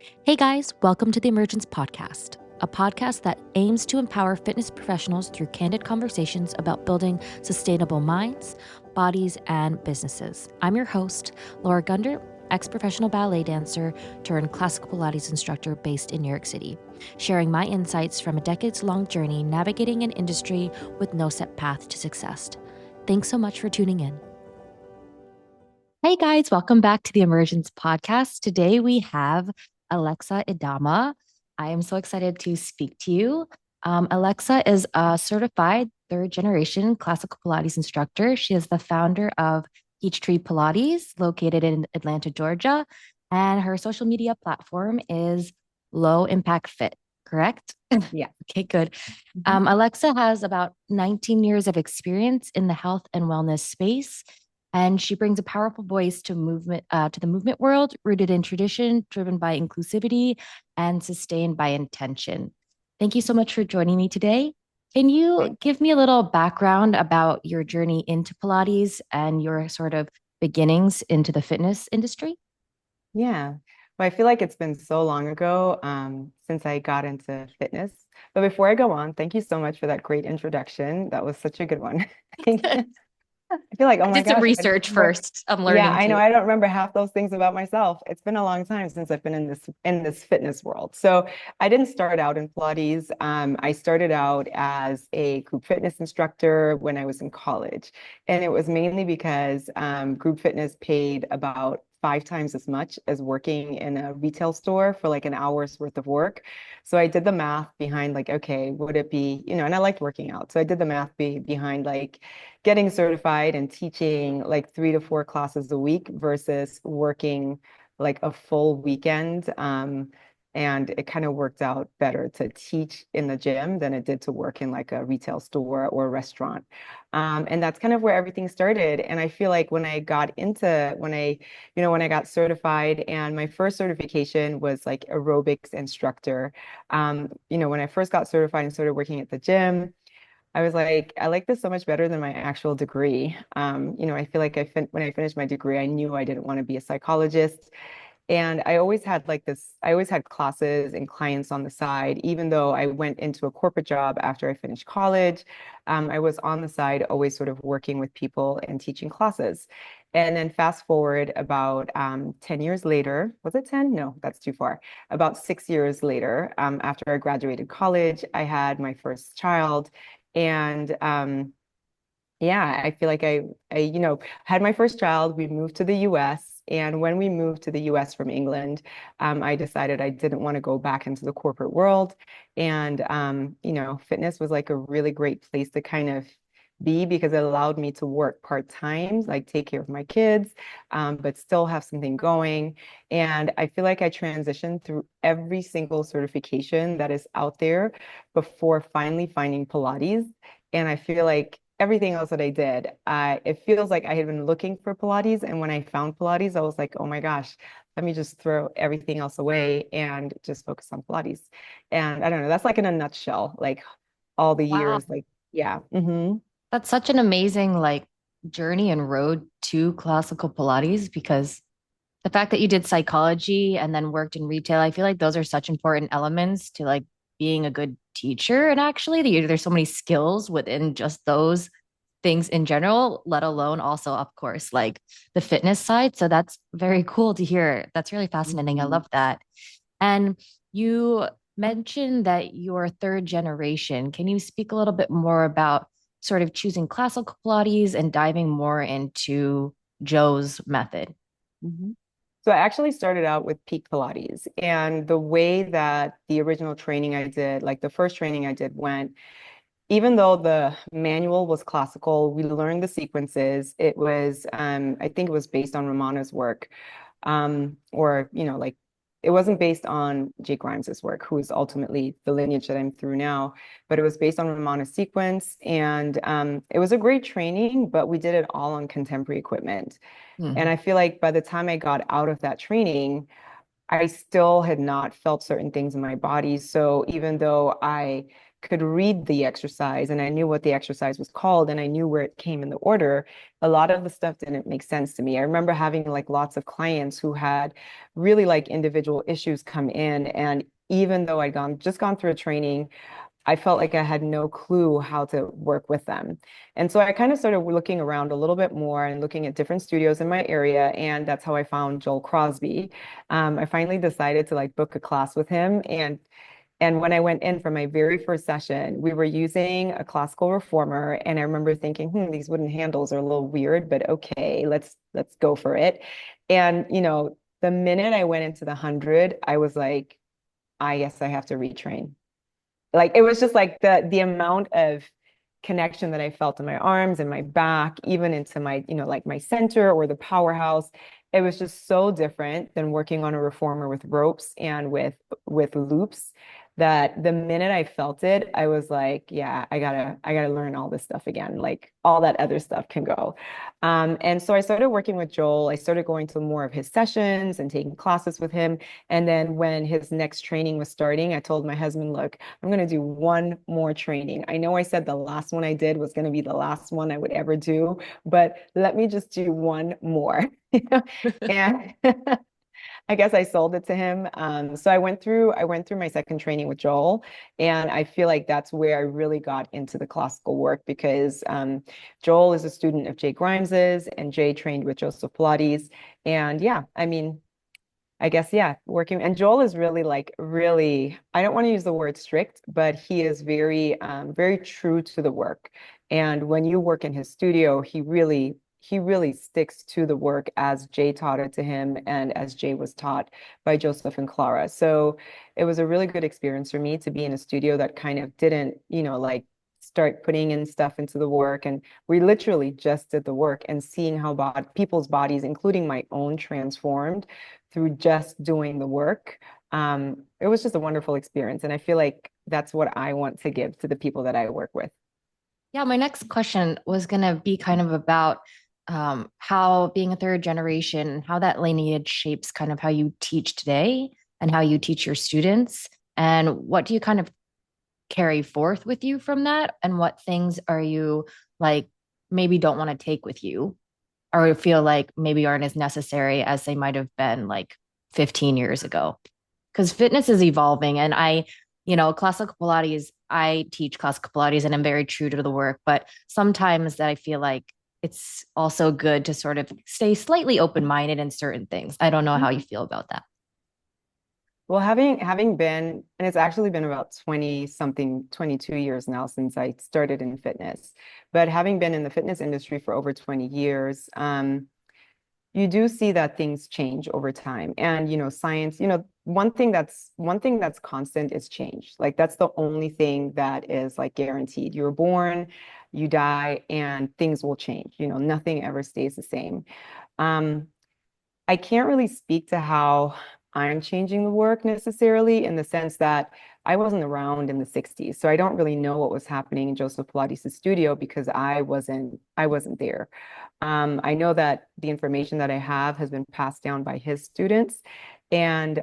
Hey guys, welcome to the Emergence podcast, a podcast that aims to empower fitness professionals through candid conversations about building sustainable minds, bodies, and businesses. I'm your host, Laura Gunder, ex-professional ballet dancer turned classical Pilates instructor based in New York City, sharing my insights from a decades-long journey navigating an industry with no set path to success. Thanks so much for tuning in. Hey guys, welcome back to the Emergence podcast. Today we have Alexa Idama. I am so excited to speak to you. Alexa is a certified third generation classical Pilates instructor. She is the founder of Peachtree Pilates, located in Atlanta, Georgia. And her social media platform is Low Impact Fit, correct? Yeah. Okay, good. Mhm. Alexa has about 19 years of experience in the health and wellness space. And she brings a powerful voice to the movement world, rooted in tradition, driven by inclusivity, and sustained by intention. Thank you so much for joining me today. Can you give me a little background about your journey into Pilates and your sort of beginnings into the fitness industry? Yeah. Well, I feel like it's been so long ago since I got into fitness. But before I go on, thank you so much for that great introduction. That was such a good one. I feel like, oh I my did some gosh, I don't research remember. first. I'm Yeah, learning I know. too. I don't remember half those things about myself. It's been a long time since I've been in this fitness world. So I didn't start out in Pilates. I started out as a group fitness instructor when I was in college, and it was mainly because group fitness paid about 5 times as much as working in a retail store for like an hour's worth of work. So I did the math behind like, okay, would it be, and I liked working out. So I did the math behind like getting certified and teaching like 3 to 4 classes a week versus working like a full weekend. And it kind of worked out better to teach in the gym than it did to work in like a retail store or a restaurant. And that's kind of where everything started. And I feel like when I got certified, and my first certification was like aerobics instructor. When I first got certified and started working at the gym, I was like, I like this so much better than my actual degree. I feel like when I finished my degree, I knew I didn't want to be a psychologist. And I always had classes and clients on the side, even though I went into a corporate job after I finished college. I was on the side, always sort of working with people and teaching classes. And then fast forward about 10 years later, was it 10? No, that's too far. About 6 years later, after I graduated college, I had my first child. And yeah, I feel like I had my first child. We moved to the US. And when we moved to the US from England, I decided I didn't want to go back into the corporate world. And, fitness was like a really great place to kind of be because it allowed me to work part-time, like take care of my kids, but still have something going. And I feel like I transitioned through every single certification that is out there before finally finding Pilates. And I feel like everything else that I did, it feels like I had been looking for Pilates. And when I found Pilates, I was like, oh my gosh, let me just throw everything else away and just focus on Pilates. And I don't know, that's like in a nutshell, like all the Wow. years, like, yeah. That's such an amazing journey and road to classical Pilates because the fact that you did psychology and then worked in retail, I feel like those are such important elements to being a good teacher. And actually, there's so many skills within just those things in general, let alone also, of course, like the fitness side. So that's very cool to hear. That's really fascinating. I Mhm. love that. And you mentioned that you're third generation. Can you speak a little bit more about sort of choosing classical Pilates and diving more into Joe's method? Mhm. So I actually started out with Peak Pilates, and the way that the original training I did, like the first training I did went, even though the manual was classical, we learned the sequences. It was, I think it was based on Romana's work, or, like it wasn't based on Jake Grimes's work, who is ultimately the lineage that I'm through now, but it was based on Romana's sequence. And it was a great training, but we did it all on contemporary equipment. And Hmm. I feel like by the time I got out of that training, I still had not felt certain things in my body. So even though I could read the exercise and I knew what the exercise was called and I knew where it came in the order, a lot of the stuff didn't make sense to me. I remember having like lots of clients who had really like individual issues come in, and even though I'd gone through a training, I felt like I had no clue how to work with them. And so I kind of started looking around a little bit more and looking at different studios in my area. And that's how I found Joel Crosby. I finally decided to like book a class with him. And when I went in for my very first session, we were using a classical reformer. And I remember thinking, these wooden handles are a little weird, but okay, let's go for it. And the minute I went into the 100, I was like, I guess I have to retrain. Like it was just like the amount of connection that I felt in my arms and my back, even into my, like my center or the powerhouse. It was just so different than working on a reformer with ropes and with loops, that the minute I felt it, I was like, yeah, I gotta learn all this stuff again. Like all that other stuff can go. And so I started working with Joel. I started going to more of his sessions and taking classes with him. And then when his next training was starting, I told my husband, look, I'm going to do one more training. I know I said the last one I did was going to be the last one I would ever do, but let me just do one more. And I guess I sold it to him. So I went through my second training with Joel, and I feel like that's where I really got into the classical work, because Joel is a student of Jay Grimes's, and Jay trained with Joseph Pilates. And yeah, I mean, I guess, yeah, working. And Joel is really like, really, I don't want to use the word strict, but he is very true to the work. And when you work in his studio, he really sticks to the work as Jay taught it to him and as Jay was taught by Joseph and Clara. So it was a really good experience for me to be in a studio that kind of didn't, like start putting in stuff into the work. And we literally just did the work, and seeing how people's bodies, including my own, transformed through just doing the work. It was just a wonderful experience. And I feel like that's what I want to give to the people that I work with. Yeah, my next question was going to be kind of about how being a third generation, how that lineage shapes kind of how you teach today and how you teach your students. And what do you kind of carry forth with you from that? And what things are you like maybe don't want to take with you or feel like maybe aren't as necessary as they might have been like 15 years ago? Because fitness is evolving. And classical Pilates, I teach classical Pilates and I'm very true to the work. But sometimes that I feel like it's also good to sort of stay slightly open minded in certain things. I don't know how you feel about that. Well, having been, and it's actually been about 20 something, 22 years now since I started in fitness, but having been in the fitness industry for over 20 years, you do see that things change over time. And science, one thing that's constant is change. Like that's the only thing that is like guaranteed. You're born, you die, and things will change. Nothing ever stays the same. Um, I can't really speak to how I'm changing the work necessarily, in the sense that I wasn't around in the 60s. So I don't really know what was happening in Joseph Pilates' studio because I wasn't there. I know that the information that I have has been passed down by his students. And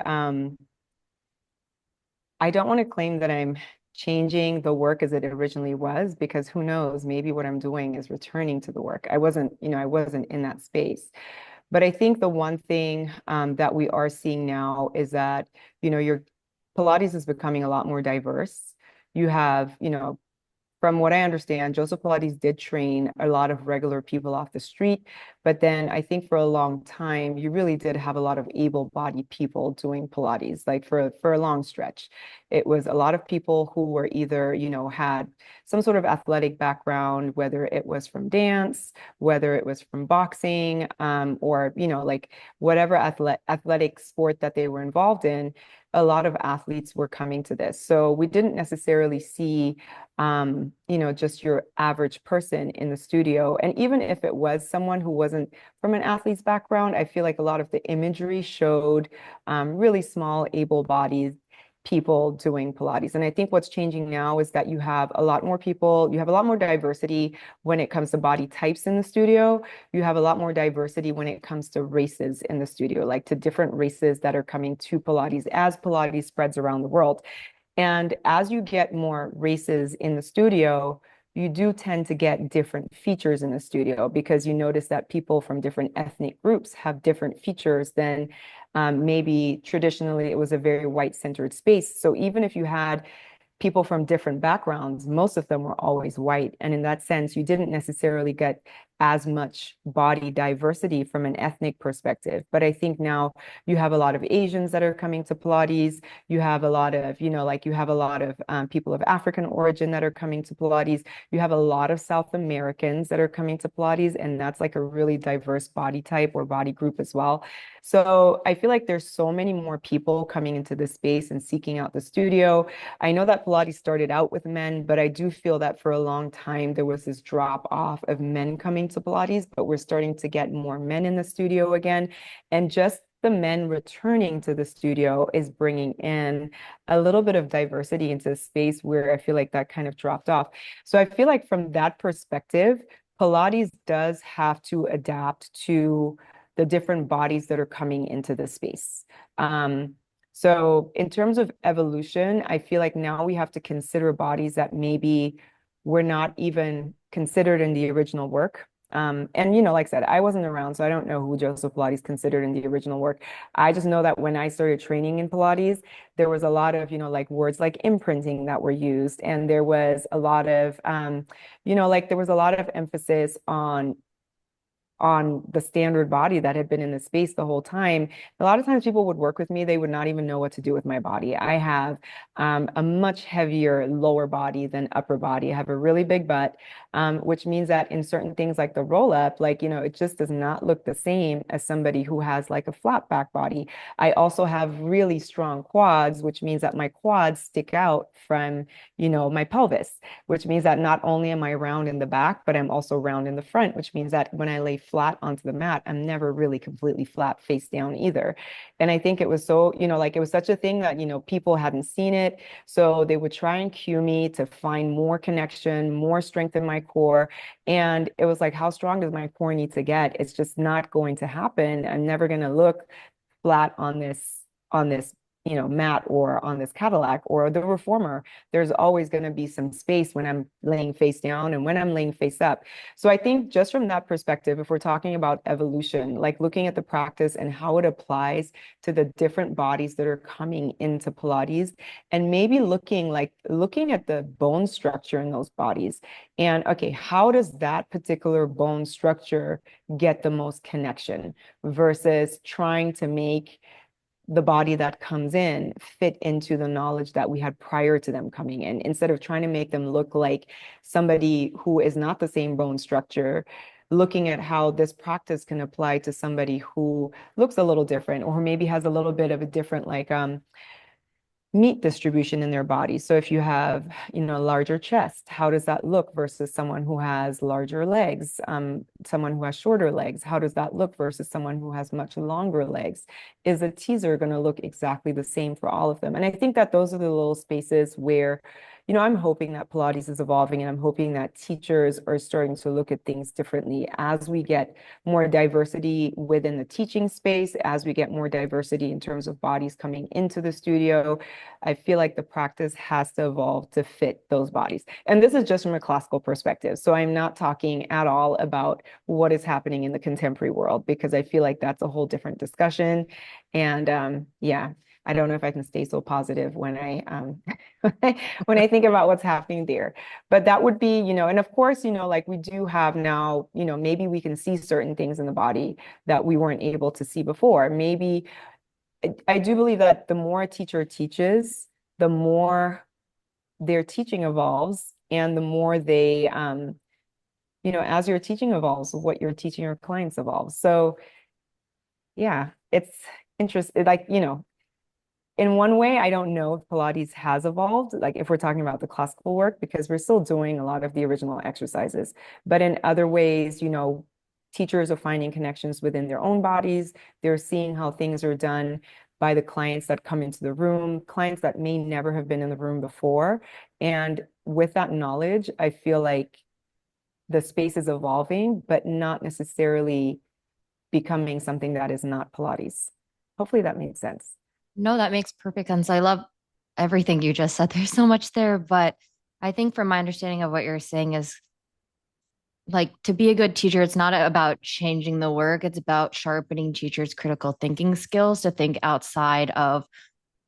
I don't want to claim that I'm changing the work as it originally was, because who knows, maybe what I'm doing is returning to the work. I wasn't in that space. But I think the one thing that we are seeing now is that, your Pilates is becoming a lot more diverse. You have, from what I understand, Joseph Pilates did train a lot of regular people off the street. But then I think for a long time, you really did have a lot of able-bodied people doing Pilates, like for a long stretch. It was a lot of people who were either, had some sort of athletic background, whether it was from dance, whether it was from boxing, or, like whatever athletic sport that they were involved in. A lot of athletes were coming to this. So we didn't necessarily see just your average person in the studio. And even if it was someone who wasn't from an athlete's background, I feel like a lot of the imagery showed really small, able-bodied people doing Pilates. And I think what's changing now is that you have a lot more people, you have a lot more diversity when it comes to body types in the studio. You have a lot more diversity when it comes to races in the studio, like to different races that are coming to Pilates as Pilates spreads around the world. And as you get more races in the studio, you do tend to get different features in the studio because you notice that people from different ethnic groups have different features than maybe traditionally it was a very white-centered space. So even if you had people from different backgrounds, most of them were always white. And in that sense, you didn't necessarily get as much body diversity from an ethnic perspective. But I think now you have a lot of Asians that are coming to Pilates. You have a lot of, like you have a lot of people of African origin that are coming to Pilates. You have a lot of South Americans that are coming to Pilates, and that's like a really diverse body type or body group as well. So I feel like there's so many more people coming into this space and seeking out the studio. I know that Pilates started out with men, but I do feel that for a long time there was this drop off of men coming to Pilates, but we're starting to get more men in the studio again. And just the men returning to the studio is bringing in a little bit of diversity into a space where I feel like that kind of dropped off. So I feel like from that perspective, Pilates does have to adapt to the different bodies that are coming into the space. So in terms of evolution, I feel like now we have to consider bodies that maybe were not even considered in the original work. And like I said, I wasn't around, so I don't know who Joseph Pilates considered in the original work. I just know that when I started training in Pilates, there was a lot of, like words like imprinting that were used, and there was a lot of, like there was a lot of emphasis on the standard body that had been in the space the whole time. A lot of times people would work with me, they would not even know what to do with my body. I have a much heavier lower body than upper body. I have a really big butt, which means that in certain things like the roll up, like, it just does not look the same as somebody who has like a flat back body. I also have really strong quads, which means that my quads stick out from, my pelvis, which means that not only am I round in the back, but I'm also round in the front, which means that when I lay flat onto the mat, I'm never really completely flat face down either. And I think it was so, like it was such a thing that, people hadn't seen it. So they would try and cue me to find more connection, more strength in my core. And it was like, how strong does my core need to get? It's just not going to happen. I'm never going to look flat on this mat or on this Cadillac or the reformer. There's always going to be some space when I'm laying face down and when I'm laying face up. So I think just from that perspective, if we're talking about evolution, like looking at the practice and how it applies to the different bodies that are coming into Pilates, and maybe looking at the bone structure in those bodies, and okay, how does that particular bone structure get the most connection versus trying to make the body that comes in fit into the knowledge that we had prior to them coming in, instead of trying to make them look like somebody who is not the same bone structure, looking at how this practice can apply to somebody who looks a little different or maybe has a little bit of a different meat distribution in their body. So if you have, a larger chest, how does that look versus someone who has larger legs? Someone who has shorter legs, how does that look versus someone who has much longer legs? Is a teaser going to look exactly the same for all of them? And I think that those are the little spaces where, I'm hoping that Pilates is evolving, and I'm hoping that teachers are starting to look at things differently as we get more diversity within the teaching space, as we get more diversity in terms of bodies coming into the studio. I feel like the practice has to evolve to fit those bodies. And this is just from a classical perspective. So I'm not talking at all about what is happening in the contemporary world, because I feel like that's a whole different discussion. And yeah, I don't know if I can stay so positive when I when I think about what's happening there. But that would be, and of course, like we do have now, maybe we can see certain things in the body that we weren't able to see before. Maybe I do believe that the more a teacher teaches, the more their teaching evolves, and the more they, as your teaching evolves, what you're teaching your clients evolves. So yeah, it's interesting. Like, in one way, I don't know if Pilates has evolved, like if we're talking about the classical work, because we're still doing a lot of the original exercises. But in other ways, teachers are finding connections within their own bodies. They're seeing how things are done by the clients that come into the room, clients that may never have been in the room before. And with that knowledge, I feel like the space is evolving, but not necessarily becoming something that is not Pilates. Hopefully that makes sense. No, that makes perfect sense. I love everything you just said. There's so much there, but I think from my understanding of what you're saying is like to be a good teacher, it's not about changing the work, it's about sharpening teachers' critical thinking skills to think outside of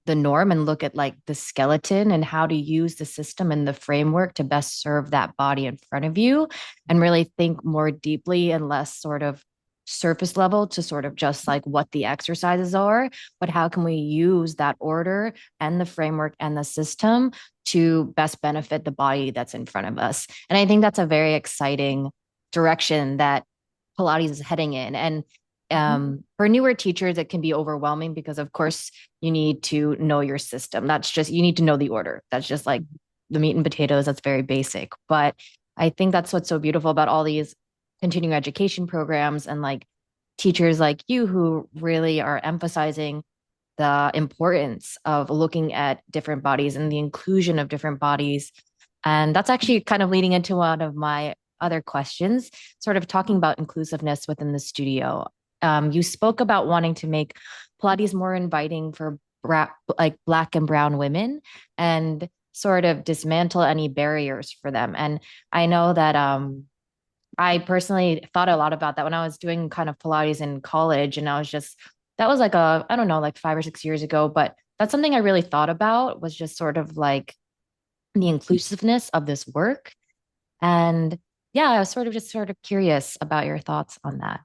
the norm and look at like the skeleton and how to use the system and the framework to best serve that body in front of you and really think more deeply and less sort of surface level to sort of just like what the exercises are, but how can we use that order and the framework and the system to best benefit the body that's in front of us. And I think that's a very exciting direction that Pilates is heading in. And Mhm. for newer teachers, it can be overwhelming because, of course, you need to know your system. That's just, you need to know the order. That's just like the meat and potatoes. That's very basic. But I think that's what's so beautiful about all these continuing education programs and like teachers like you who really are emphasizing the importance of looking at different bodies and the inclusion of different bodies. And that's actually kind of leading into one of my other questions, sort of talking about inclusiveness within the studio. You spoke about wanting to make Pilates more inviting for like Black and Brown women and sort of dismantle any barriers for them. And I know that I personally thought a lot about that when I was doing kind of Pilates in college. And I was just, that was like I don't know, like 5 or 6 years ago. But that's something I really thought about was just sort of like the inclusiveness of this work. And yeah, I was sort of just sort of curious about your thoughts on that.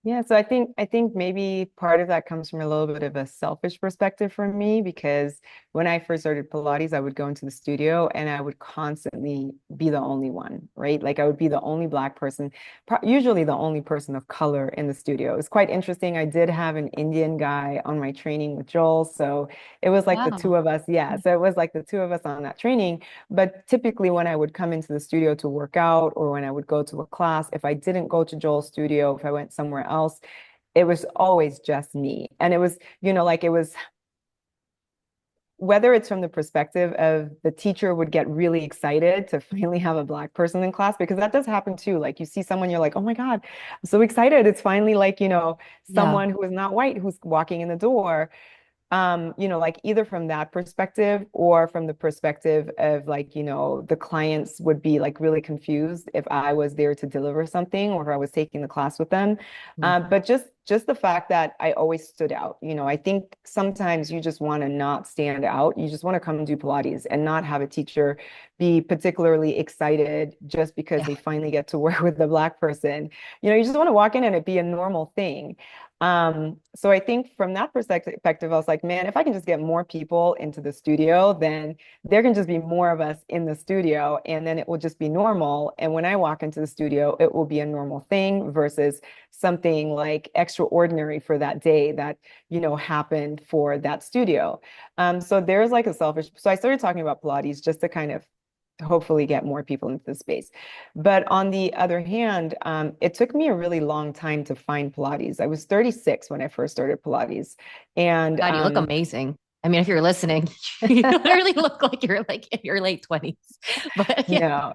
Yeah, so I think maybe part of that comes from a little bit of a selfish perspective for me because when I first started Pilates, I would go into the studio and I would constantly be the only one, right? Like I would be the only Black person, usually the only person of color in the studio. It was quite interesting. I did have an Indian guy on my training with Joel, so it was like the two Wow. of us. Yeah, so it was like the two of us on that training. But typically, when I would come into the studio to work out or when I would go to a class, if I didn't go to Joel's studio, if I went somewhere else, it was always just me. And it was, like it was whether it's from the perspective of the teacher would get really excited to finally have a Black person in class, because that does happen too. Like you see someone, you're like, oh my God, I'm so excited. It's finally like, Yeah. someone who is not white who's walking in the door. Like either from that perspective or from the perspective of like, the clients would be like really confused if I was there to deliver something or if I was taking the class with them. Mm. But just the fact that I always stood out, I think sometimes you just want to not stand out. You just want to come and do Pilates and not have a teacher be particularly excited just because Yeah. they finally get to work with the Black person. You just want to walk in and it be a normal thing. So I think from that perspective, I was like, man, if I can just get more people into the studio, then there can just be more of us in the studio, and then it will just be normal. And when I walk into the studio, it will be a normal thing versus something like extraordinary for that day that, happened for that studio. So there's like a selfish, so I started talking about Pilates just to kind of hopefully get more people into the space. But on the other hand, it took me a really long time to find Pilates. I was 36 when I first started Pilates. And God, you look amazing. I mean, if you're listening, you literally look like you're like in your late 20s. But yeah. no.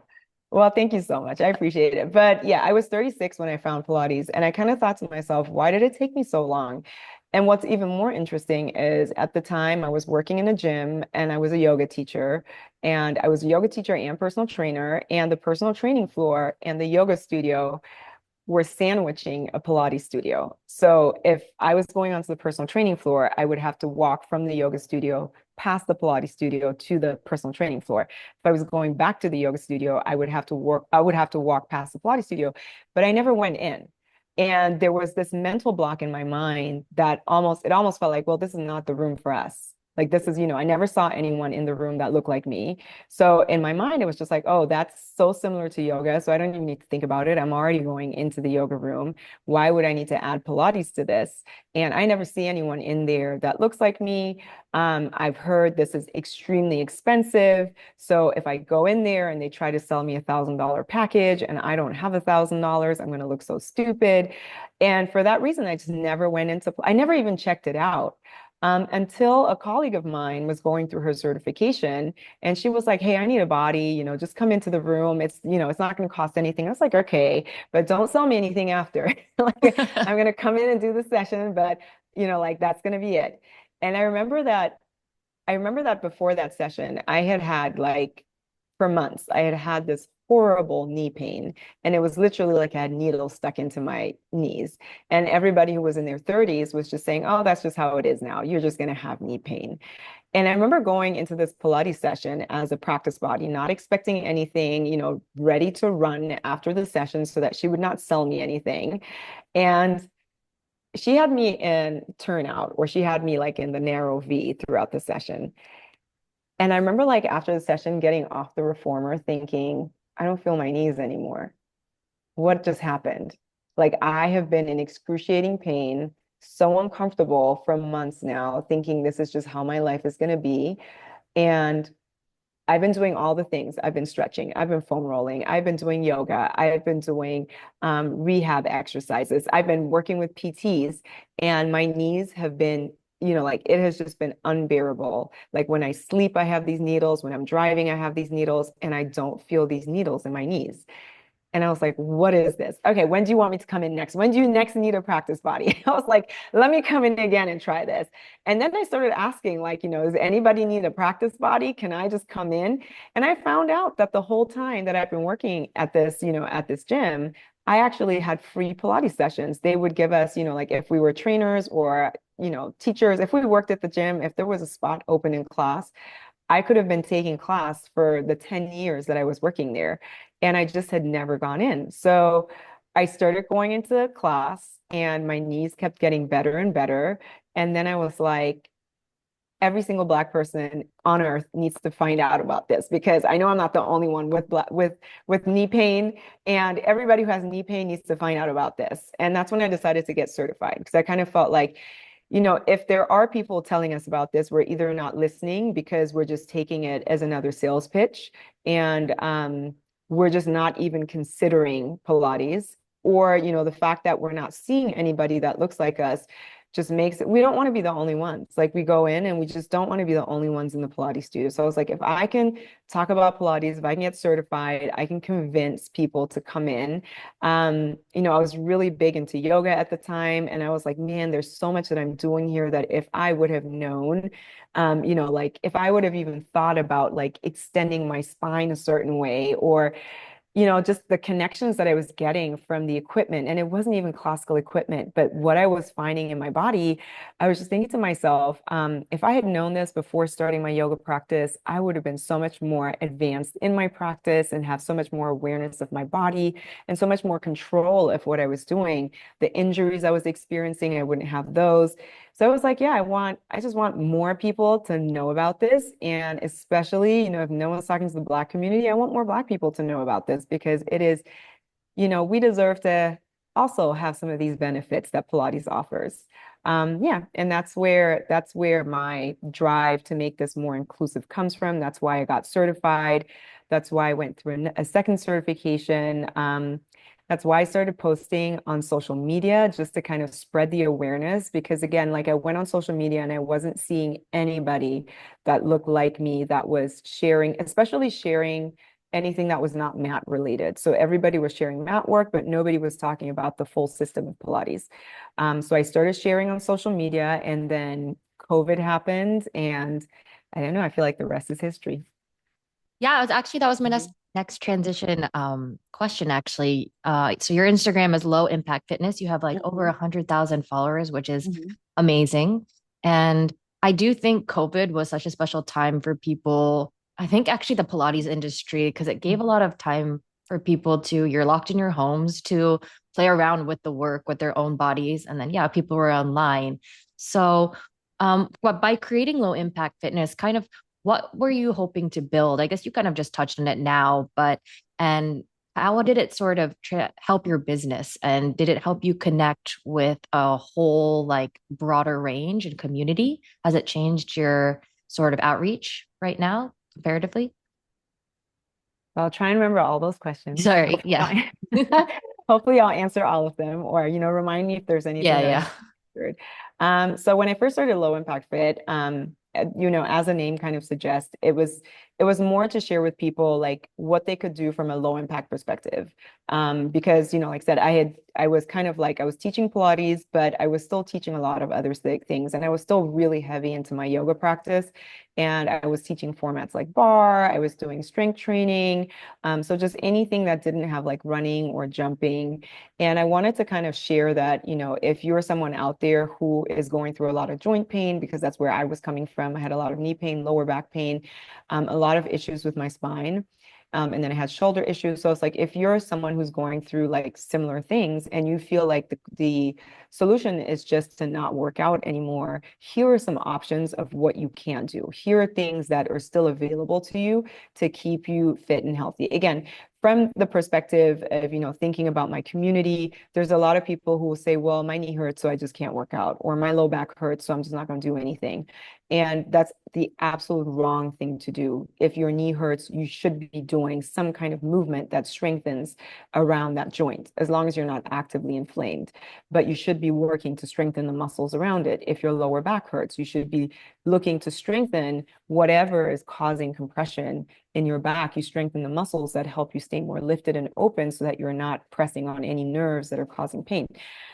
Well, thank you so much. I appreciate it. But yeah, I was 36 when I found Pilates, and I kind of thought to myself, why did it take me so long? And what's even more interesting is at the time I was working in a gym and I was a yoga teacher, and I was a yoga teacher and personal trainer, and the personal training floor and the yoga studio were sandwiching a Pilates studio. So if I was going onto the personal training floor, I would have to walk from the yoga studio past the Pilates studio to the personal training floor. If I was going back to the yoga studio, I would have to walk past the Pilates studio, but I never went in. And there was this mental block in my mind that it almost felt like, well, this is not the room for us. Like this is, I never saw anyone in the room that looked like me. So in my mind, it was just like, oh, that's so similar to yoga. So I don't even need to think about it. I'm already going into the yoga room. Why would I need to add Pilates to this? And I never see anyone in there that looks like me. I've heard this is extremely expensive. So if I go in there and they try to sell me $1,000 package and I don't have $1,000, I'm going to look so stupid. And for that reason, I never even checked it out. Until a colleague of mine was going through her certification and she was like, hey, I need a body, just come into the room. It's not going to cost anything. I was like, okay, but don't sell me anything after. Like, I'm going to come in and do the session, but, like, that's going to be it. And I remember that I remember that before that session, I had had like for months, I had had this horrible knee pain. And it was literally like I had needles stuck into my knees. And everybody who was in their 30s was just saying, oh, that's just how it is now. You're just going to have knee pain. And I remember going into this Pilates session as a practice body, not expecting anything, ready to run after the session so that she would not sell me anything. And she had me in turnout, or she had me like in the narrow V throughout the session. And I remember like after the session getting off the reformer thinking, I don't feel my knees anymore. What just happened? Like I have been in excruciating pain, so uncomfortable for months now, thinking this is just how my life is going to be. And I've been doing all the things. I've been stretching. I've been foam rolling. I've been doing yoga. I've been doing rehab exercises. I've been working with PTs, and my knees have been, like it has just been unbearable. Like when I sleep, I have these needles. When I'm driving, I have these needles, and I don't feel these needles in my knees. And I was like, what is this? Okay, when do you want me to come in next? When do you next need a practice body? I was like, let me come in again and try this. And then I started asking, like, does anybody need a practice body? Can I just come in? And I found out that the whole time that I've been working at this, at this gym, I actually had free Pilates sessions. They would give us, like if we were trainers or, teachers, if we worked at the gym, if there was a spot open in class, I could have been taking class for the 10 years that I was working there, and I just had never gone in. So I started going into class, and my knees kept getting better and better. And then I was like, every single Black person on earth needs to find out about this because I know I'm not the only one with knee pain, and everybody who has knee pain needs to find out about this. And that's when I decided to get certified because I kind of felt like, if there are people telling us about this, we're either not listening because we're just taking it as another sales pitch, and we're just not even considering Pilates, or the fact that we're not seeing anybody that looks like us just makes it, we don't want to be the only ones. Like we go in and we just don't want to be the only ones in the Pilates studio. So I was like, if I can talk about Pilates, if I can get certified, I can convince people to come in. I was really big into yoga at the time, and I was like, man, there's so much that I'm doing here that if I would have known, like if I would have even thought about like extending my spine a certain way, or just the connections that I was getting from the equipment. And it wasn't even classical equipment, but what I was finding in my body, I was just thinking to myself, if I had known this before starting my yoga practice, I would have been so much more advanced in my practice and have so much more awareness of my body and so much more control of what I was doing. The injuries I was experiencing, I wouldn't have those. So I was like, yeah, I just want more people to know about this. And especially, if no one's talking to the Black community, I want more Black people to know about this because it is, we deserve to also have some of these benefits that Pilates offers. Yeah, and that's where my drive to make this more inclusive comes from. That's why I got certified. That's why I went through a second certification. That's why I started posting on social media just to kind of spread the awareness. Because again, like I went on social media and I wasn't seeing anybody that looked like me that was sharing, especially sharing anything that was not mat related. So everybody was sharing mat work, but nobody was talking about the full system of Pilates. So I started sharing on social media, and then COVID happened, and I don't know, I feel like the rest is history. Yeah, that was my Mhm. next transition question actually. So your Instagram is low impact fitness. You have like over Mhm. 100,000 followers, which is Mhm. amazing. And I do think COVID was such a special time for people. I think actually the Pilates industry, because it gave a lot of time for people to, you're locked in your homes to play around with the work with their own bodies. And then yeah, people were online. So but by creating low impact fitness, kind of what were you hoping to build? I guess you kind of just touched on it now, but and how did it sort of help your business? And did it help you connect with a whole like broader range and community? Has it changed your sort of outreach right now comparatively? I'll try and remember all those questions. Sorry. Hopefully Yeah. hopefully I'll answer all of them, or, remind me if there's anything Yeah. that I Yeah. answered. So when I first started Low Impact Fit, as a name kind of suggests, it was, it was more to share with people like what they could do from a low impact perspective. Because, like I said, I was kind of like, I was teaching Pilates, but I was still teaching a lot of other things. And I was still really heavy into my yoga practice. And I was teaching formats like bar, I was doing strength training. So just anything that didn't have like running or jumping. And I wanted to kind of share that, if you're someone out there who is going through a lot of joint pain, because that's where I was coming from, I had a lot of knee pain, lower back pain, a lot of issues with my spine. And then I had shoulder issues. So it's like if you're someone who's going through like similar things and you feel like the solution is just to not work out anymore, here are some options of what you can do. Here are things that are still available to you to keep you fit and healthy. Again, from the perspective of, thinking about my community, there's a lot of people who will say, well, my knee hurts, so I just can't work out, or my low back hurts, so I'm just not going to do anything. And that's the absolute wrong thing to do. If your knee hurts, you should be doing some kind of movement that strengthens around that joint, as long as you're not actively inflamed. But you should be working to strengthen the muscles around it. If your lower back hurts, you should be looking to strengthen whatever is causing compression in your back. You strengthen the muscles that help you stay more lifted and open so that you're not pressing on any nerves that are causing pain.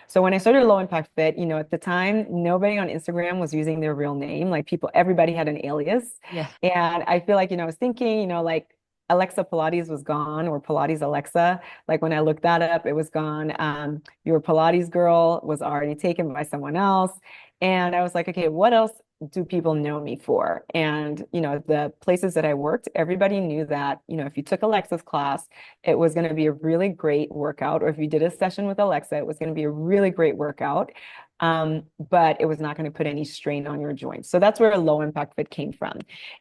So when I started Low Impact Fit, at the time, nobody on Instagram was using their real name. Like everybody had an alias. Yeah. And I feel like, I was thinking, like Alexa Pilates was gone, or Pilates Alexa. Like when I looked that up, it was gone. Your Pilates girl was already taken by someone else. And I was like, okay, what else do people know me for? And, the places that I worked, everybody knew that, if you took Alexa's class, it was going to be a really great workout. Or if you did a session with Alexa, it was going to be a really great workout. But it was not going to put any strain on your joints. So that's where a Low Impact Fit came from.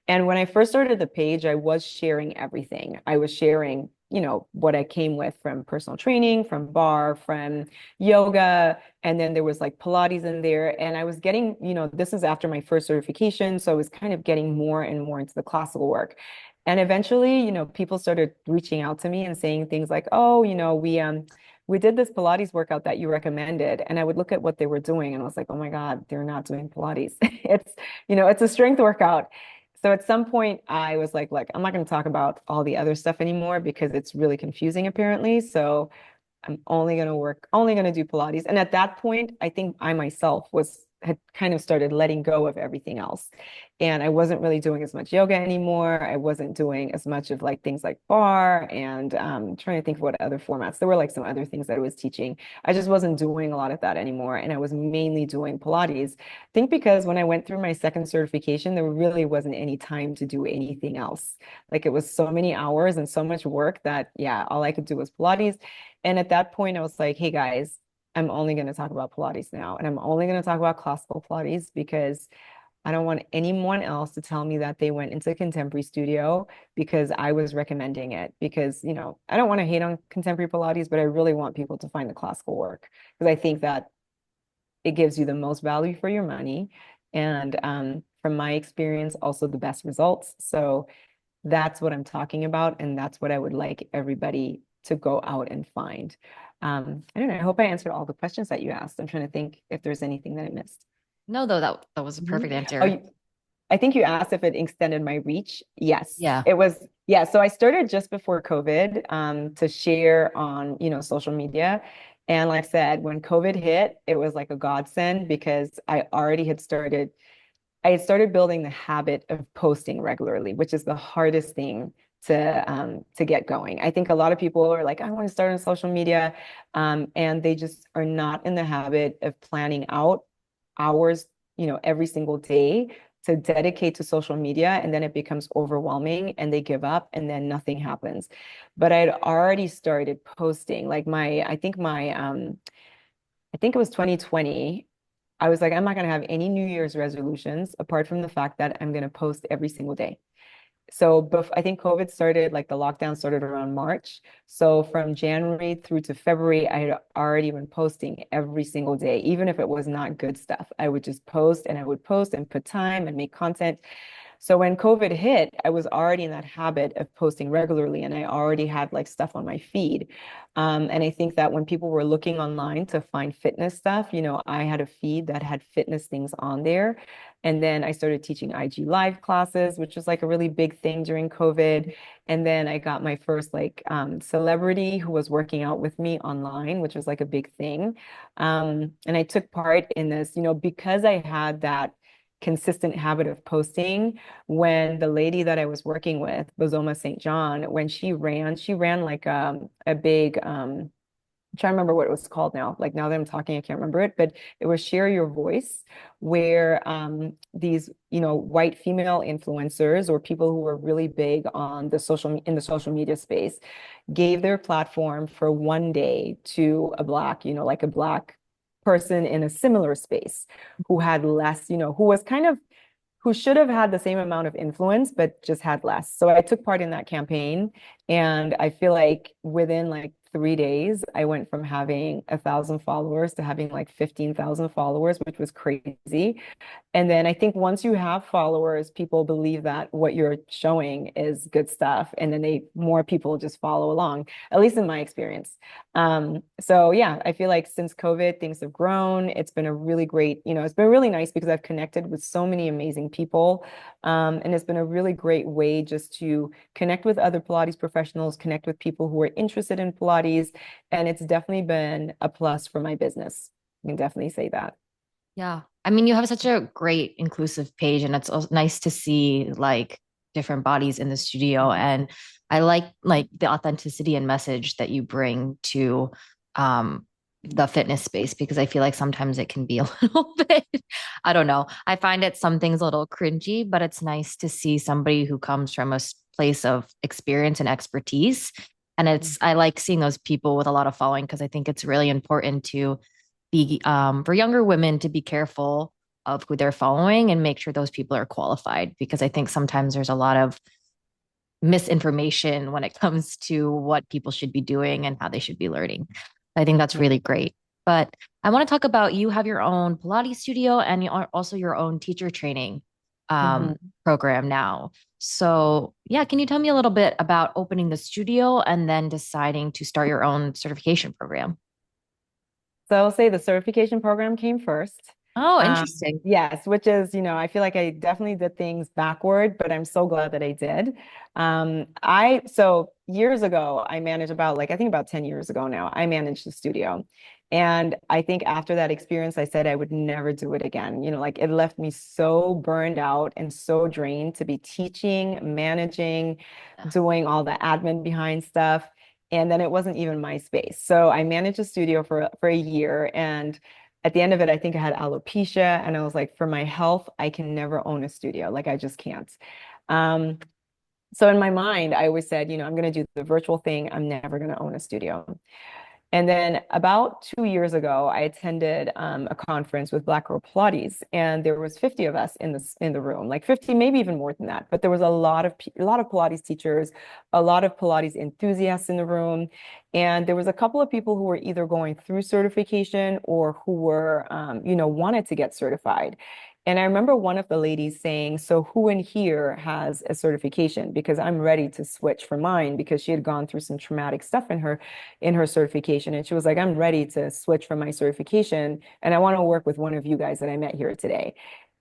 And when I first started the page, I was sharing everything. I was sharing, what I came with from personal training, from bar, from yoga, and then there was like Pilates in there. And I was getting, this is after my first certification. So I was kind of getting more and more into the classical work. And eventually, people started reaching out to me and saying things like, oh, we did this Pilates workout that you recommended. And I would look at what they were doing and I was like, oh my God, they're not doing Pilates. It's a strength workout. So at some point I was like, look, I'm not going to talk about all the other stuff anymore because it's really confusing apparently. So I'm only going to do Pilates. And at that point, I think I myself had kind of started letting go of everything else. And I wasn't really doing as much yoga anymore. I wasn't doing as much of like things like bar and trying to think of what other formats. There were like some other things that I was teaching. I just wasn't doing a lot of that anymore. And I was mainly doing Pilates. I think because when I went through my second certification, there really wasn't any time to do anything else. Like it was so many hours and so much work that, yeah, all I could do was Pilates. And at that point, I was like, hey guys, I'm only going to talk about Pilates now. And I'm only going to talk about classical Pilates because I don't want anyone else to tell me that they went into a contemporary studio because I was recommending it. Because, I don't want to hate on contemporary Pilates, but I really want people to find the classical work because I think that it gives you the most value for your money. And from my experience, also the best results. So that's what I'm talking about. And that's what I would like everybody to go out and find. I don't know. I hope I answered all the questions that you asked. I'm trying to think if there's anything that I missed. No, though, that was a perfect Oh, answer. I think you asked if it extended my reach. Yes, Yeah. it was. Yeah. So I started just before COVID to share on, social media. And like I said, when COVID hit, it was like a godsend because I had started building the habit of posting regularly, which is the hardest thing to get going. I think a lot of people are like, I want to start on social media, and they just are not in the habit of planning out hours, every single day to dedicate to social media, and then it becomes overwhelming and they give up and then nothing happens. But I had already started posting like I think it was 2020. I was like, I'm not going to have any New Year's resolutions apart from the fact that I'm going to post every single day. So I think COVID started, like the lockdown started around March. So from January through to February, I had already been posting every single day, even if it was not good stuff. I would just post and I would post and put time and make content. So when COVID hit, I was already in that habit of posting regularly and I already had like stuff on my feed. And I think that when people were looking online to find fitness stuff, I had a feed that had fitness things on there. And then I started teaching IG live classes, which was like a really big thing during COVID. And then I got my first like celebrity who was working out with me online, which was like a big thing. And I took part in this, because I had that consistent habit of posting. When the lady that I was working with, Bozoma St. John, when she ran like a big I'm trying to remember what it was called now. Like now that I'm talking, I can't remember it, but it was Share Your Voice, where these, white female influencers or people who were really big on the social media space gave their platform for one day to a black, like a black person in a similar space who had less, who was kind of who should have had the same amount of influence, but just had less. So I took part in that campaign. And I feel like within like 3 days, I went from having 1,000 followers to having like 15,000 followers, which was crazy. And then I think once you have followers, people believe that what you're showing is good stuff. And then more people just follow along, at least in my experience. So yeah, I feel like since COVID, things have grown. It's been a really great, it's been really nice because I've connected with so many amazing people. And it's been a really great way just to connect with other Pilates professionals, connect with people who are interested in Pilates. And it's definitely been a plus for my business. I can definitely say that. Yeah. I mean, you have such a great inclusive page, and it's also nice to see like different bodies in the studio. Mhm. And I like the authenticity and message that you bring to the fitness space, because I feel like sometimes it can be a little bit, I don't know. I find it some things a little cringy, but it's nice to see somebody who comes from a place of experience and expertise. And I like seeing those people with a lot of following, because I think it's really important to be for younger women to be careful of who they're following and make sure those people are qualified, because I think sometimes there's a lot of misinformation when it comes to what people should be doing and how they should be learning. I think that's really great. But I want to talk about, you have your own Pilates studio and you are also your own teacher training Mhm. program now. So, yeah, can you tell me a little bit about opening the studio and then deciding to start your own certification program? So I'll say the certification program came first. Oh, interesting. Yes, which is, I feel like I definitely did things backward, but I'm so glad that I did. So years ago, I managed about like, I think about 10 years ago now, I managed the studio. And I think after that experience, I said I would never do it again. Like it left me so burned out and so drained to be teaching, managing, doing all the admin behind stuff. And then it wasn't even my space. So I managed a studio for a year, and at the end of it, I think I had alopecia, and I was like, for my health, I can never own a studio. Like I just can't. Um, so in my mind, I always said, I'm going to do the virtual thing. I'm never going to own a studio. And then about 2 years ago, I attended a conference with Black Girl Pilates, and there was 50 of us in the room, like 50, maybe even more than that. But there was a lot of Pilates teachers, a lot of Pilates enthusiasts in the room, and there was a couple of people who were either going through certification or who were, wanted to get certified. And I remember one of the ladies saying, "So who in here has a certification? Because I'm ready to switch for mine," because she had gone through some traumatic stuff in her certification. And she was like, "I'm ready to switch from my certification and I want to work with one of you guys that I met here today."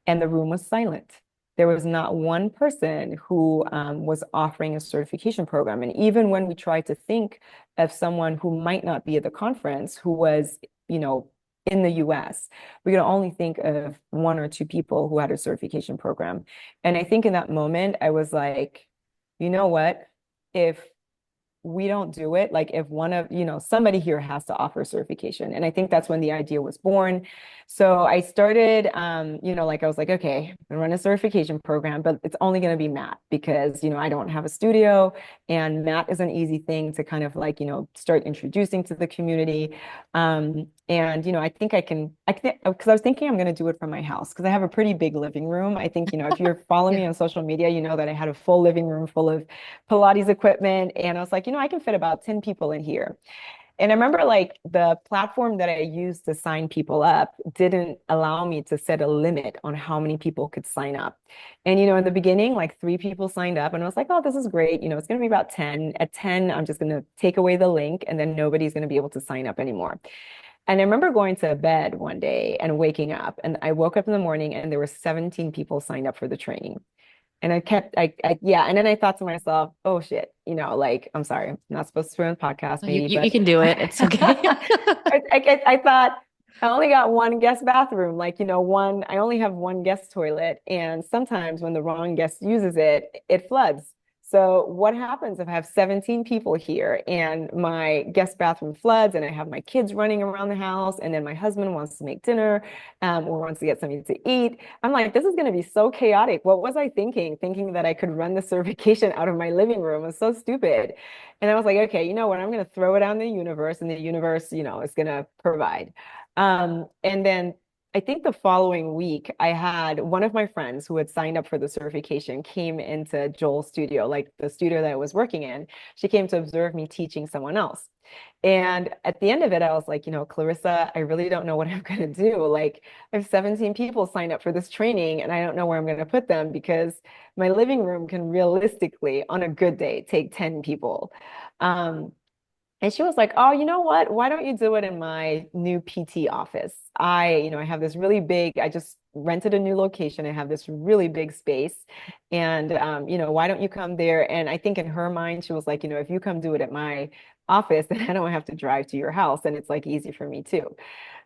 And the room was silent. There was not one person who was offering a certification program. And even when we tried to think of someone who might not be at the conference, who was, you know, in the US, we could only think of one or two people who had a certification program. And I think in that moment, I was like, you know what? If we don't do it, like if somebody here has to offer certification. And I think that's when the idea was born. So I started, like I was like, okay, I'm gonna run a certification program, but it's only going to be mat because, I don't have a studio, and mat is an easy thing to kind of like, start introducing to the community. And, I think because I was thinking I'm going to do it from my house because I have a pretty big living room. I think, if you're following Yeah. me on social media, you know that I had a full living room full of Pilates equipment. And I was like, I can fit about 10 people in here. And I remember like the platform that I used to sign people up didn't allow me to set a limit on how many people could sign up. And, in the beginning, like 3 people signed up and I was like, oh, this is great. It's going to be about 10. At 10, I'm just going to take away the link and then nobody's going to be able to sign up anymore. And I remember going to bed one day and waking up, and I woke up in the morning and there were 17 people signed up for the training. And yeah. And then I thought to myself, oh shit, like, I'm sorry, I'm not supposed to swear on the podcast, maybe, You but can do it. It's okay. I thought I only got one guest bathroom, like, I only have one guest toilet. And sometimes when the wrong guest uses it, it floods. So what happens if I have 17 people here and my guest bathroom floods and I have my kids running around the house and then my husband wants to make dinner or wants to get something to eat? I'm like, this is going to be so chaotic. What was I thinking? Thinking that I could run the certification out of my living room was so stupid. And I was like, okay, you know what? I'm going to throw it out in the universe, and the universe, is going to provide. And then I think the following week, I had one of my friends who had signed up for the certification came into Joel's studio, like the studio that I was working in. She came to observe me teaching someone else. And at the end of it, I was like, Clarissa, I really don't know what I'm going to do. Like, I have 17 people signed up for this training, and I don't know where I'm going to put them because my living room can realistically, on a good day, take 10 people. Um, and she was like, oh, you know what? Why don't you do it in my new PT office? I have this really big, I just rented a new location. I have this really big space. And, why don't you come there? And I think in her mind, she was like, if you come do it at my office, then I don't have to drive to your house. And it's like easy for me too.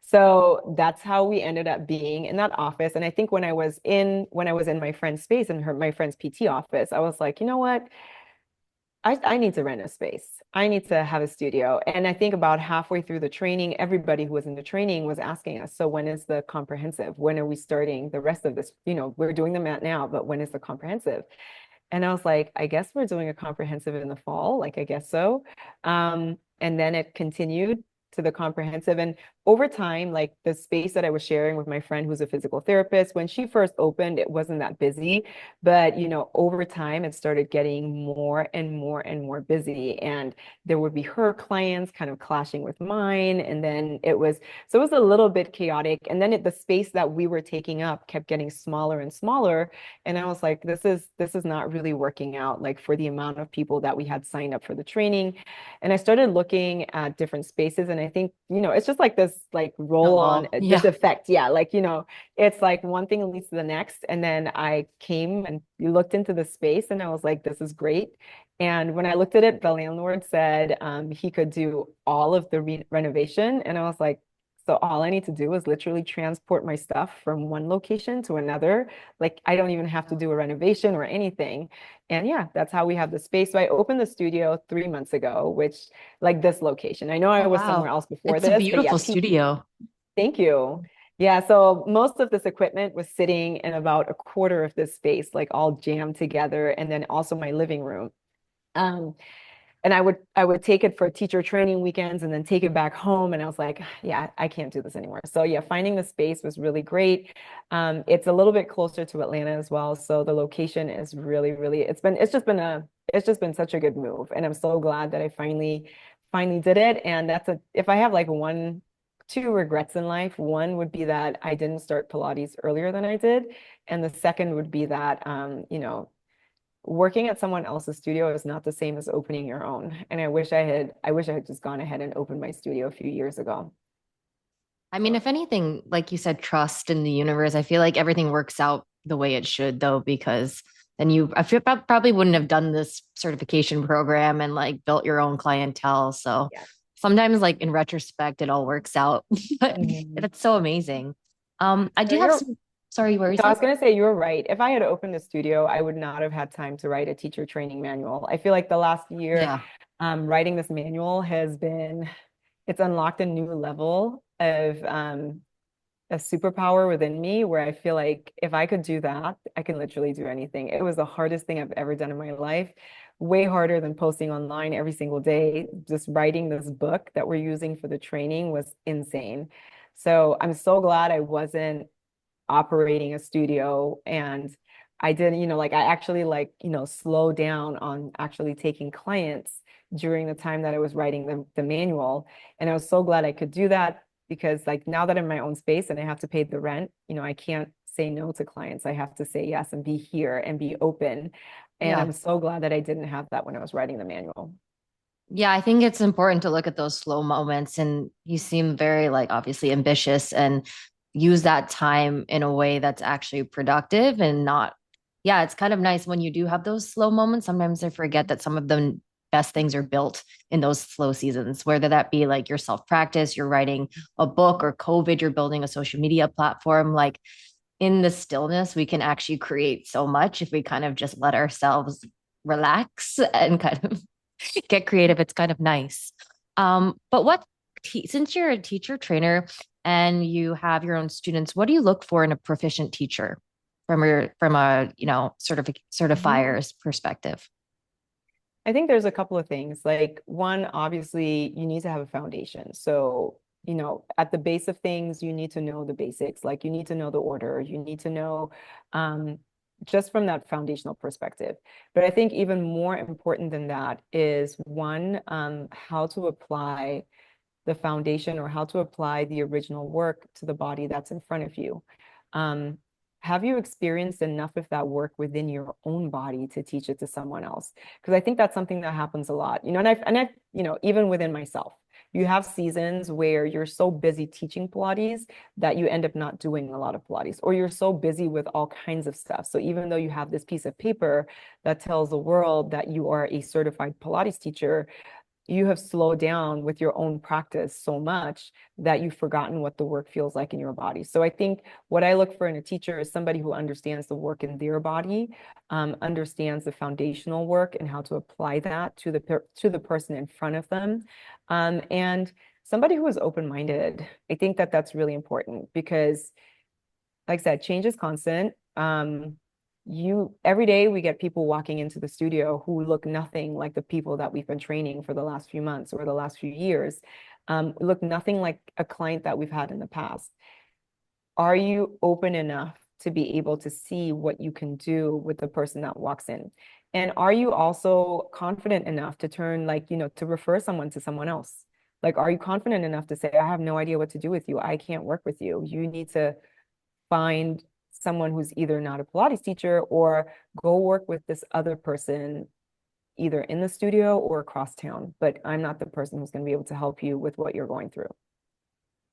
So that's how we ended up being in that office. And I think when I was in my friend's space and my friend's PT office, I was like, you know what? I need to rent a space. I need to have a studio. And I think about halfway through the training, everybody who was in the training was asking us, so when is the comprehensive? When are we starting the rest of this? We're doing the mat now, but when is the comprehensive? And I was like, I guess we're doing a comprehensive in the fall. Like, I guess so. And then it continued to the comprehensive. And over time, like the space that I was sharing with my friend who's a physical therapist, when she first opened, it wasn't that busy. But, over time, it started getting more and more and more busy. And there would be her clients kind of clashing with mine. And then so it was a little bit chaotic. And then the space that we were taking up kept getting smaller and smaller. And I was like, this is not really working out, like for the amount of people that we had signed up for the training. And I started looking at different spaces. And I think, it's just like this like roll on Snowball. this Yeah. effect. Yeah. Like, it's like one thing leads to the next. And then I came and looked into the space and I was like, this is great. And when I looked at it, the landlord said he could do all of the renovation. And I was like, so all I need to do is literally transport my stuff from one location to another. Like I don't even have to do a renovation or anything. And yeah, that's how we have the space. So I opened the studio 3 months ago, which like this location. I know I Oh, was somewhere wow. else before It's a this, but yeah, beautiful studio. thank you. Yeah, so most of this equipment was sitting in about a quarter of this space, like all jammed together, and then also my living room. Um, and I would take it for teacher training weekends and then take it back home. And I was like, yeah, I can't do this anymore. So yeah, finding the space was really great. It's a little bit closer to Atlanta as well. So the location is really, really, it's just been such a good move. And I'm so glad that I finally did it. And if I have like two regrets in life, one would be that I didn't start Pilates earlier than I did. And the second would be that, working at someone else's studio is not the same as opening your own. And I wish I had just gone ahead and opened my studio a few years ago. I mean, if anything, like you said, trust in the universe. I feel like everything works out the way it should, though, because then I feel probably wouldn't have done this certification program and like built your own clientele. So Yeah. sometimes, like in retrospect, it all works out. But Mhm. that's so amazing. I So do have you're, some. Sorry, what were you no, I saying? was going to say you were right. If I had opened a studio, I would not have had time to write a teacher training manual. I feel like the last year, Yeah. writing this manual it's unlocked a new level of a superpower within me where I feel like if I could do that, I can literally do anything. It was the hardest thing I've ever done in my life, way harder than posting online every single day. Just writing this book that we're using for the training was insane. So I'm so glad I wasn't operating a studio and I did, like I actually like, slow down on actually taking clients during the time that I was writing the manual. And I was so glad I could do that because like now that I'm in my own space and I have to pay the rent, I can't say no to clients. I have to say yes and be here and be open. And Yeah. I'm so glad that I didn't have that when I was writing the manual. Yeah, I think it's important to look at those slow moments. And you seem very, like, obviously ambitious and use that time in a way that's actually productive and not, yeah, it's kind of nice when you do have those slow moments. Sometimes I forget that some of the best things are built in those slow seasons, whether that be like your self practice, you're writing a book, or COVID, you're building a social media platform. Like, in the stillness, we can actually create so much if we kind of just let ourselves relax and kind of get creative. It's kind of nice. But since you're a teacher trainer and you have your own students, what do you look for in a proficient teacher from a Mhm. certifier's perspective? I think there's a couple of things. Like one, obviously, you need to have a foundation. So, at the base of things, you need to know the basics. Like you need to know the order. You need to know um, just from that foundational perspective. But I think even more important than that is one, how to apply the foundation or how to apply the original work to the body that's in front of you. Um, have you experienced enough of that work within your own body to teach it to someone else? Because I think that's something that happens a lot, and I've, even within myself, you have seasons where you're so busy teaching Pilates that you end up not doing a lot of Pilates, or you're so busy with all kinds of stuff. So even though you have this piece of paper that tells the world that you are a certified Pilates teacher, you have slowed down with your own practice so much that you've forgotten what the work feels like in your body. So I think what I look for in a teacher is somebody who understands the work in their body, understands the foundational work and how to apply that to the person in front of them, and somebody who is open-minded. I think that that's really important because, like I said, change is constant. You every day we get people walking into the studio who look nothing like the people that we've been training for the last few months or the last few years, look nothing like a client that we've had in the past. Are you open enough to be able to see what you can do with the person that walks in? And are you also confident enough to turn, like, to refer someone to someone else? Like, are you confident enough to say, I have no idea what to do with you. I can't work with you. You need to find someone who's either not a Pilates teacher or go work with this other person either in the studio or across town. But I'm not the person who's going to be able to help you with what you're going through.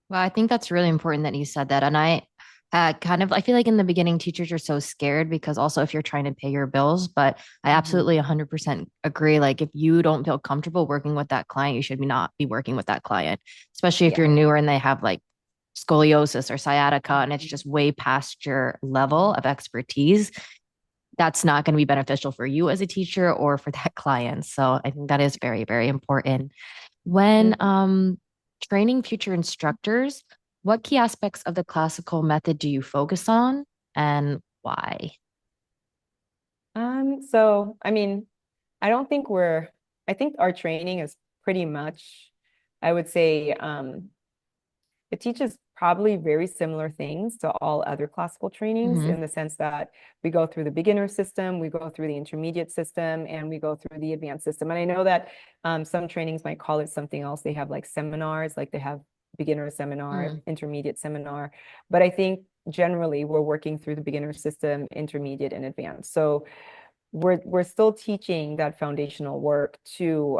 Well, I think that's really important that you said that. And I feel like in the beginning, teachers are so scared because also if you're trying to pay your bills, but I Mhm. absolutely 100% agree. Like if you don't feel comfortable working with that client, you should not be working with that client, especially if Yeah. you're newer and they have like scoliosis or sciatica and it's Mhm. just way past your level of expertise. That's not going to be beneficial for you as a teacher or for that client. So I think that is very, very important. When Mhm. training future instructors, what key aspects of the classical method do you focus on and why? So I mean, I don't think I think our training is pretty much, I would say, it teaches probably very similar things to all other classical trainings Hmm. in the sense that we go through the beginner system, we go through the intermediate system, and we go through the advanced system. And I know that some trainings might call it something else. They have like seminars, like they have beginner seminar, Mm. intermediate seminar. But I think generally we're working through the beginner system, intermediate, and advanced. So we're still teaching that foundational work to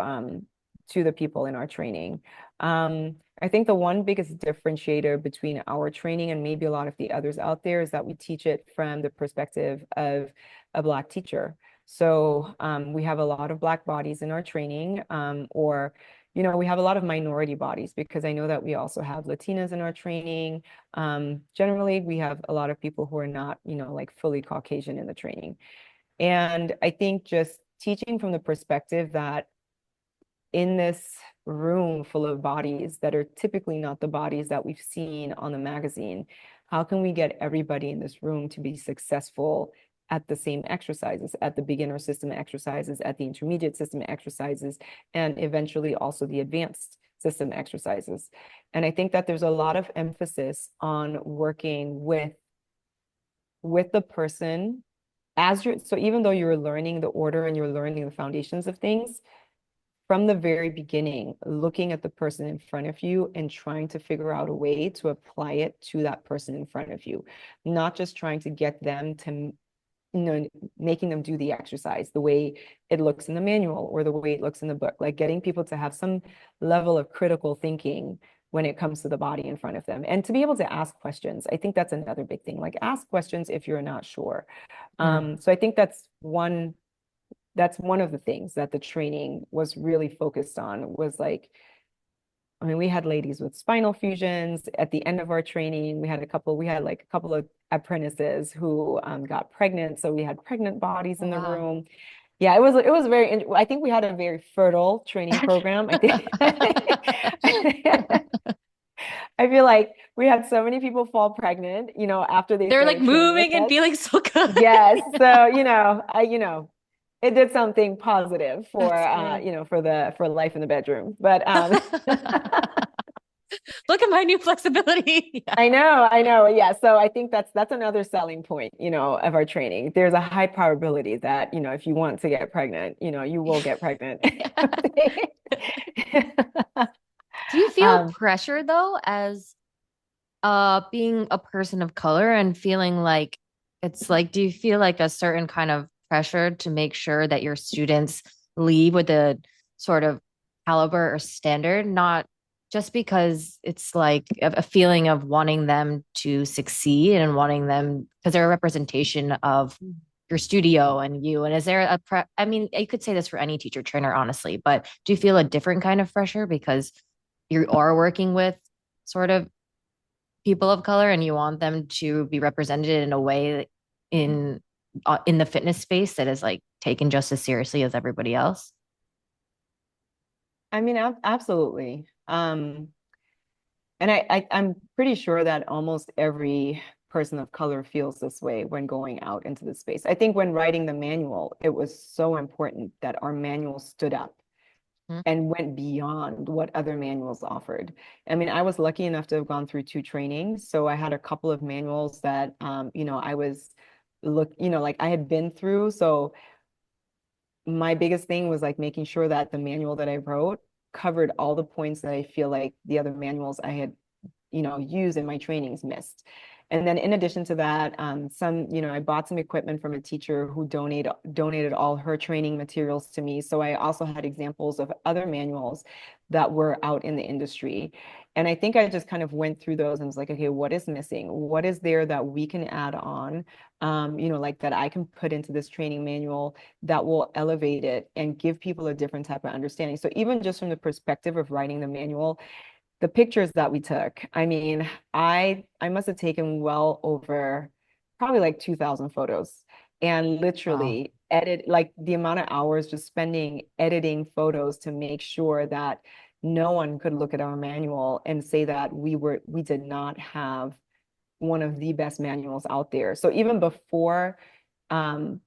the people in our training. I think the one biggest differentiator between our training and maybe a lot of the others out there is that we teach it from the perspective of a Black teacher. So we have a lot of Black bodies in our training, or we have a lot of minority bodies because I know that we also have Latinas in our training. Generally, we have a lot of people who are not, like fully Caucasian in the training. And I think just teaching from the perspective that in this room full of bodies that are typically not the bodies that we've seen on the magazine, how can we get everybody in this room to be successful at the same exercises, at the beginner system exercises, at the intermediate system exercises, and eventually also the advanced system exercises? And I think that there's a lot of emphasis on working with the person as you're, so even though you're learning the order and you're learning the foundations of things from the very beginning, looking at the person in front of you and trying to figure out a way to apply it to that person in front of you, not just trying to get them you know, making them do the exercise the way it looks in the manual or the way it looks in the book, like getting people to have some level of critical thinking when it comes to the body in front of them and to be able to ask questions. I think that's another big thing. Like ask questions if you're not sure. Mm. So I think that's one of the things that the training was really focused on was like, I mean, we had ladies with spinal fusions at the end of our training. We had like a couple of apprentices who got pregnant. So we had pregnant bodies in the Wow. room. Yeah, it was very, I think we had a very fertile training program. I think, I feel like we had so many people fall pregnant, after they They're like started training with moving and us. feeling so good. Yes. So, it did something positive for That's great. for life in the bedroom. But Look at my new flexibility. Yeah. I know. Yeah. So I think that's another selling point, of our training. There's a high probability that, if you want to get pregnant, you will get pregnant. Do you feel Um, pressure though as being a person of color and feeling like it's like, do you feel like a certain kind of pressure to make sure that your students leave with a sort of caliber or standard, not just because it's like a feeling of wanting them to succeed and wanting them because they're a representation of your studio and you. And is there I mean, you could say this for any teacher trainer, honestly, but do you feel a different kind of pressure because you are working with sort of people of color and you want them to be represented in a way in the fitness space that is like taken just as seriously as everybody else? I mean, absolutely. And I'm pretty sure that almost every person of color feels this way when going out into the space. I think when writing the manual, it was so important that our manual stood up Mhm. and went beyond what other manuals offered. I mean, I was lucky enough to have gone through two trainings, so I had a couple of manuals that I was like I had been through. So my biggest thing was like making sure that the manual that I wrote covered all the points that I feel like the other manuals I had use in my trainings missed. And then in addition to that, I bought some equipment from a teacher who donated all her training materials to me. So I also had examples of other manuals that were out in the industry. And I think I just kind of went through those and was like, okay, what is missing? What is there that we can add on, like that I can put into this training manual that will elevate it and give people a different type of understanding. So even just from the perspective of writing the manual, the pictures that we took, I mean, I must have taken well over probably like 2,000 photos and Wow. literally edit like the amount of hours just spending editing photos to make sure that no one could look at our manual and say that we did not have one of the best manuals out there. So even before um,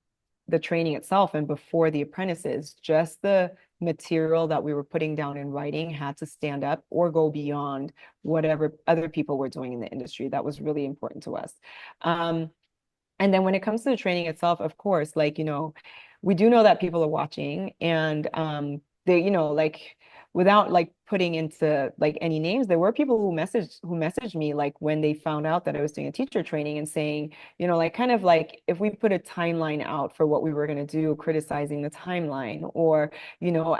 the training itself and before the apprentices, just the material that we were putting down in writing had to stand up or go beyond whatever other people were doing in the industry. That was really important to us. Um, and then when it comes to the training itself, of course, like, we do know that people are watching and they, like without like putting into like any names, there were people who messaged me like when they found out that I was doing a teacher training and saying, like kind of like if we put a timeline out for what we were going to do, criticizing the timeline or,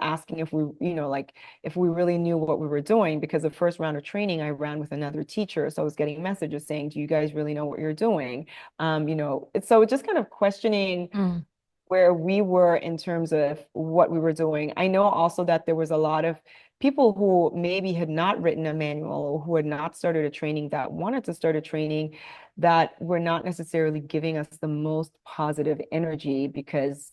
asking if we, like if we really knew what we were doing, because the first round of training I ran with another teacher. So I was getting messages saying, do you guys really know what you're doing? So just kind of questioning Mm. where we were in terms of what we were doing. I know also that there was a lot of people who maybe had not written a manual or who had not started a training that wanted to start a training that were not necessarily giving us the most positive energy because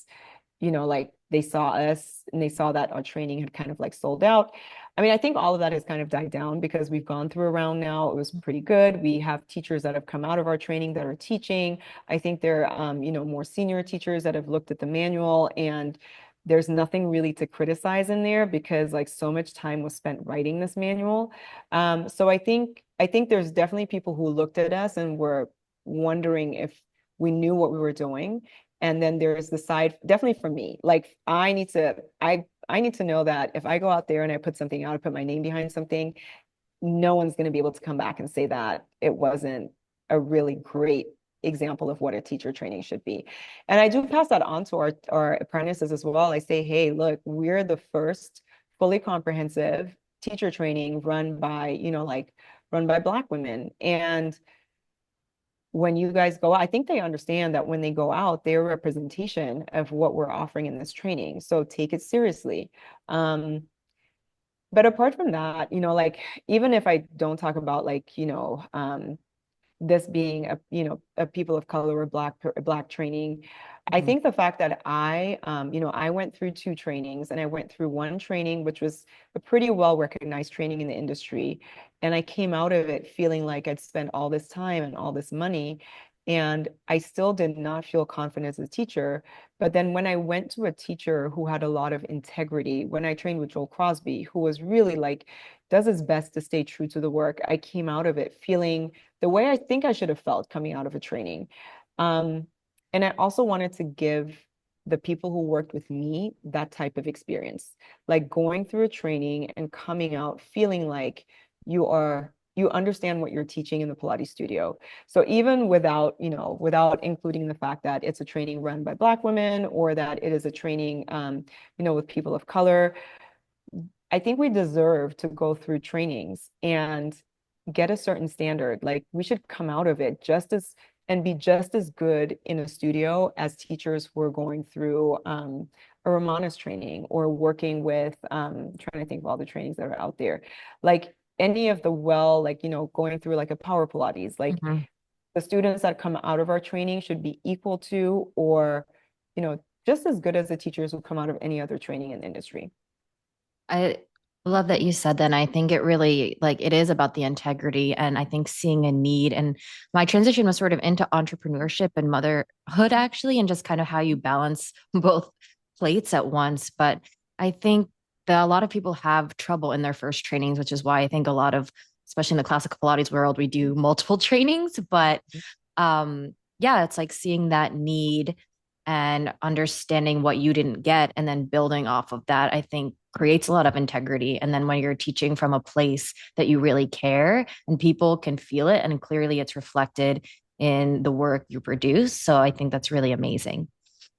like they saw us and they saw that our training had kind of like sold out. I mean, I think all of that has kind of died down because we've gone through a round now. It was pretty good. We have teachers that have come out of our training that are teaching. I think they're, more senior teachers that have looked at the manual and there's nothing really to criticize in there because like so much time was spent writing this manual. So I think there's definitely people who looked at us and were wondering if we knew what we were doing. And then there's the side, definitely for me, like I need to know that if I go out there and I put something out, I put my name behind something, no one's going to be able to come back and say that it wasn't a really great example of what a teacher training should be. And I do pass that on to our apprentices as well. I say, hey, look, we're the first fully comprehensive teacher training run by, like run by Black women. And when you guys go out, I think they understand that when they go out, they're a representation of what we're offering in this training. So take it seriously. But apart from that, like even if I don't talk about like, this being a people of color or black training, I Mhm. think the fact that I went through two trainings, and I went through one training which was a pretty well recognized training in the industry, and I came out of it feeling like I'd spent all this time and all this money, and I still did not feel confident as a teacher. But then when I went to a teacher who had a lot of integrity, when I trained with Joel Crosby, who was really like does his best to stay true to the work, I came out of it feeling the way I think I should have felt coming out of a training. Um, and I also wanted to give the people who worked with me that type of experience, like going through a training and coming out feeling like you understand what you're teaching in the Pilates studio. So even without including the fact that it's a training run by Black women or that it is a training, with people of color, I think we deserve to go through trainings and get a certain standard. Like we should come out of it just as and be just as good in a studio as teachers who are going through a Romanis training or working with trying to think of all the trainings that are out there. Like any of the going through like a power Pilates, like Mhm. the students that come out of our training should be equal to or, just as good as the teachers who come out of any other training in the industry. I love that you said that. And I think it really like it is about the integrity and I think seeing a need. And my transition was sort of into entrepreneurship and motherhood actually, and just kind of how you balance both plates at once. But I think that a lot of people have trouble in their first trainings, which is why I think a lot of, especially in the classical Pilates world, we do multiple trainings. But yeah, it's like seeing that need and understanding what you didn't get and then building off of that, I think creates a lot of integrity. And then when you're teaching from a place that you really care and people can feel it and clearly it's reflected in the work you produce. So I think that's really amazing.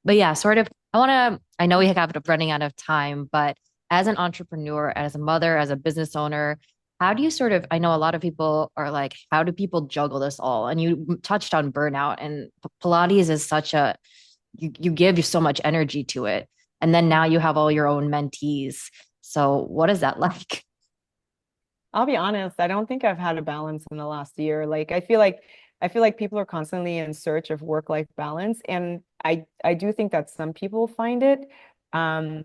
But yeah, sort of, I know we have running out of time, but as an entrepreneur, as a mother, as a business owner, how do you sort of, I know a lot of people are like, how do people juggle this all? And you touched on burnout, and Pilates is such a, you give so much energy to it. And then now you have all your own mentees. So what is that like? I'll be honest, I don't think I've had a balance in the last year. Like I feel like people are constantly in search of work-life balance. And I do think that some people find it. Um,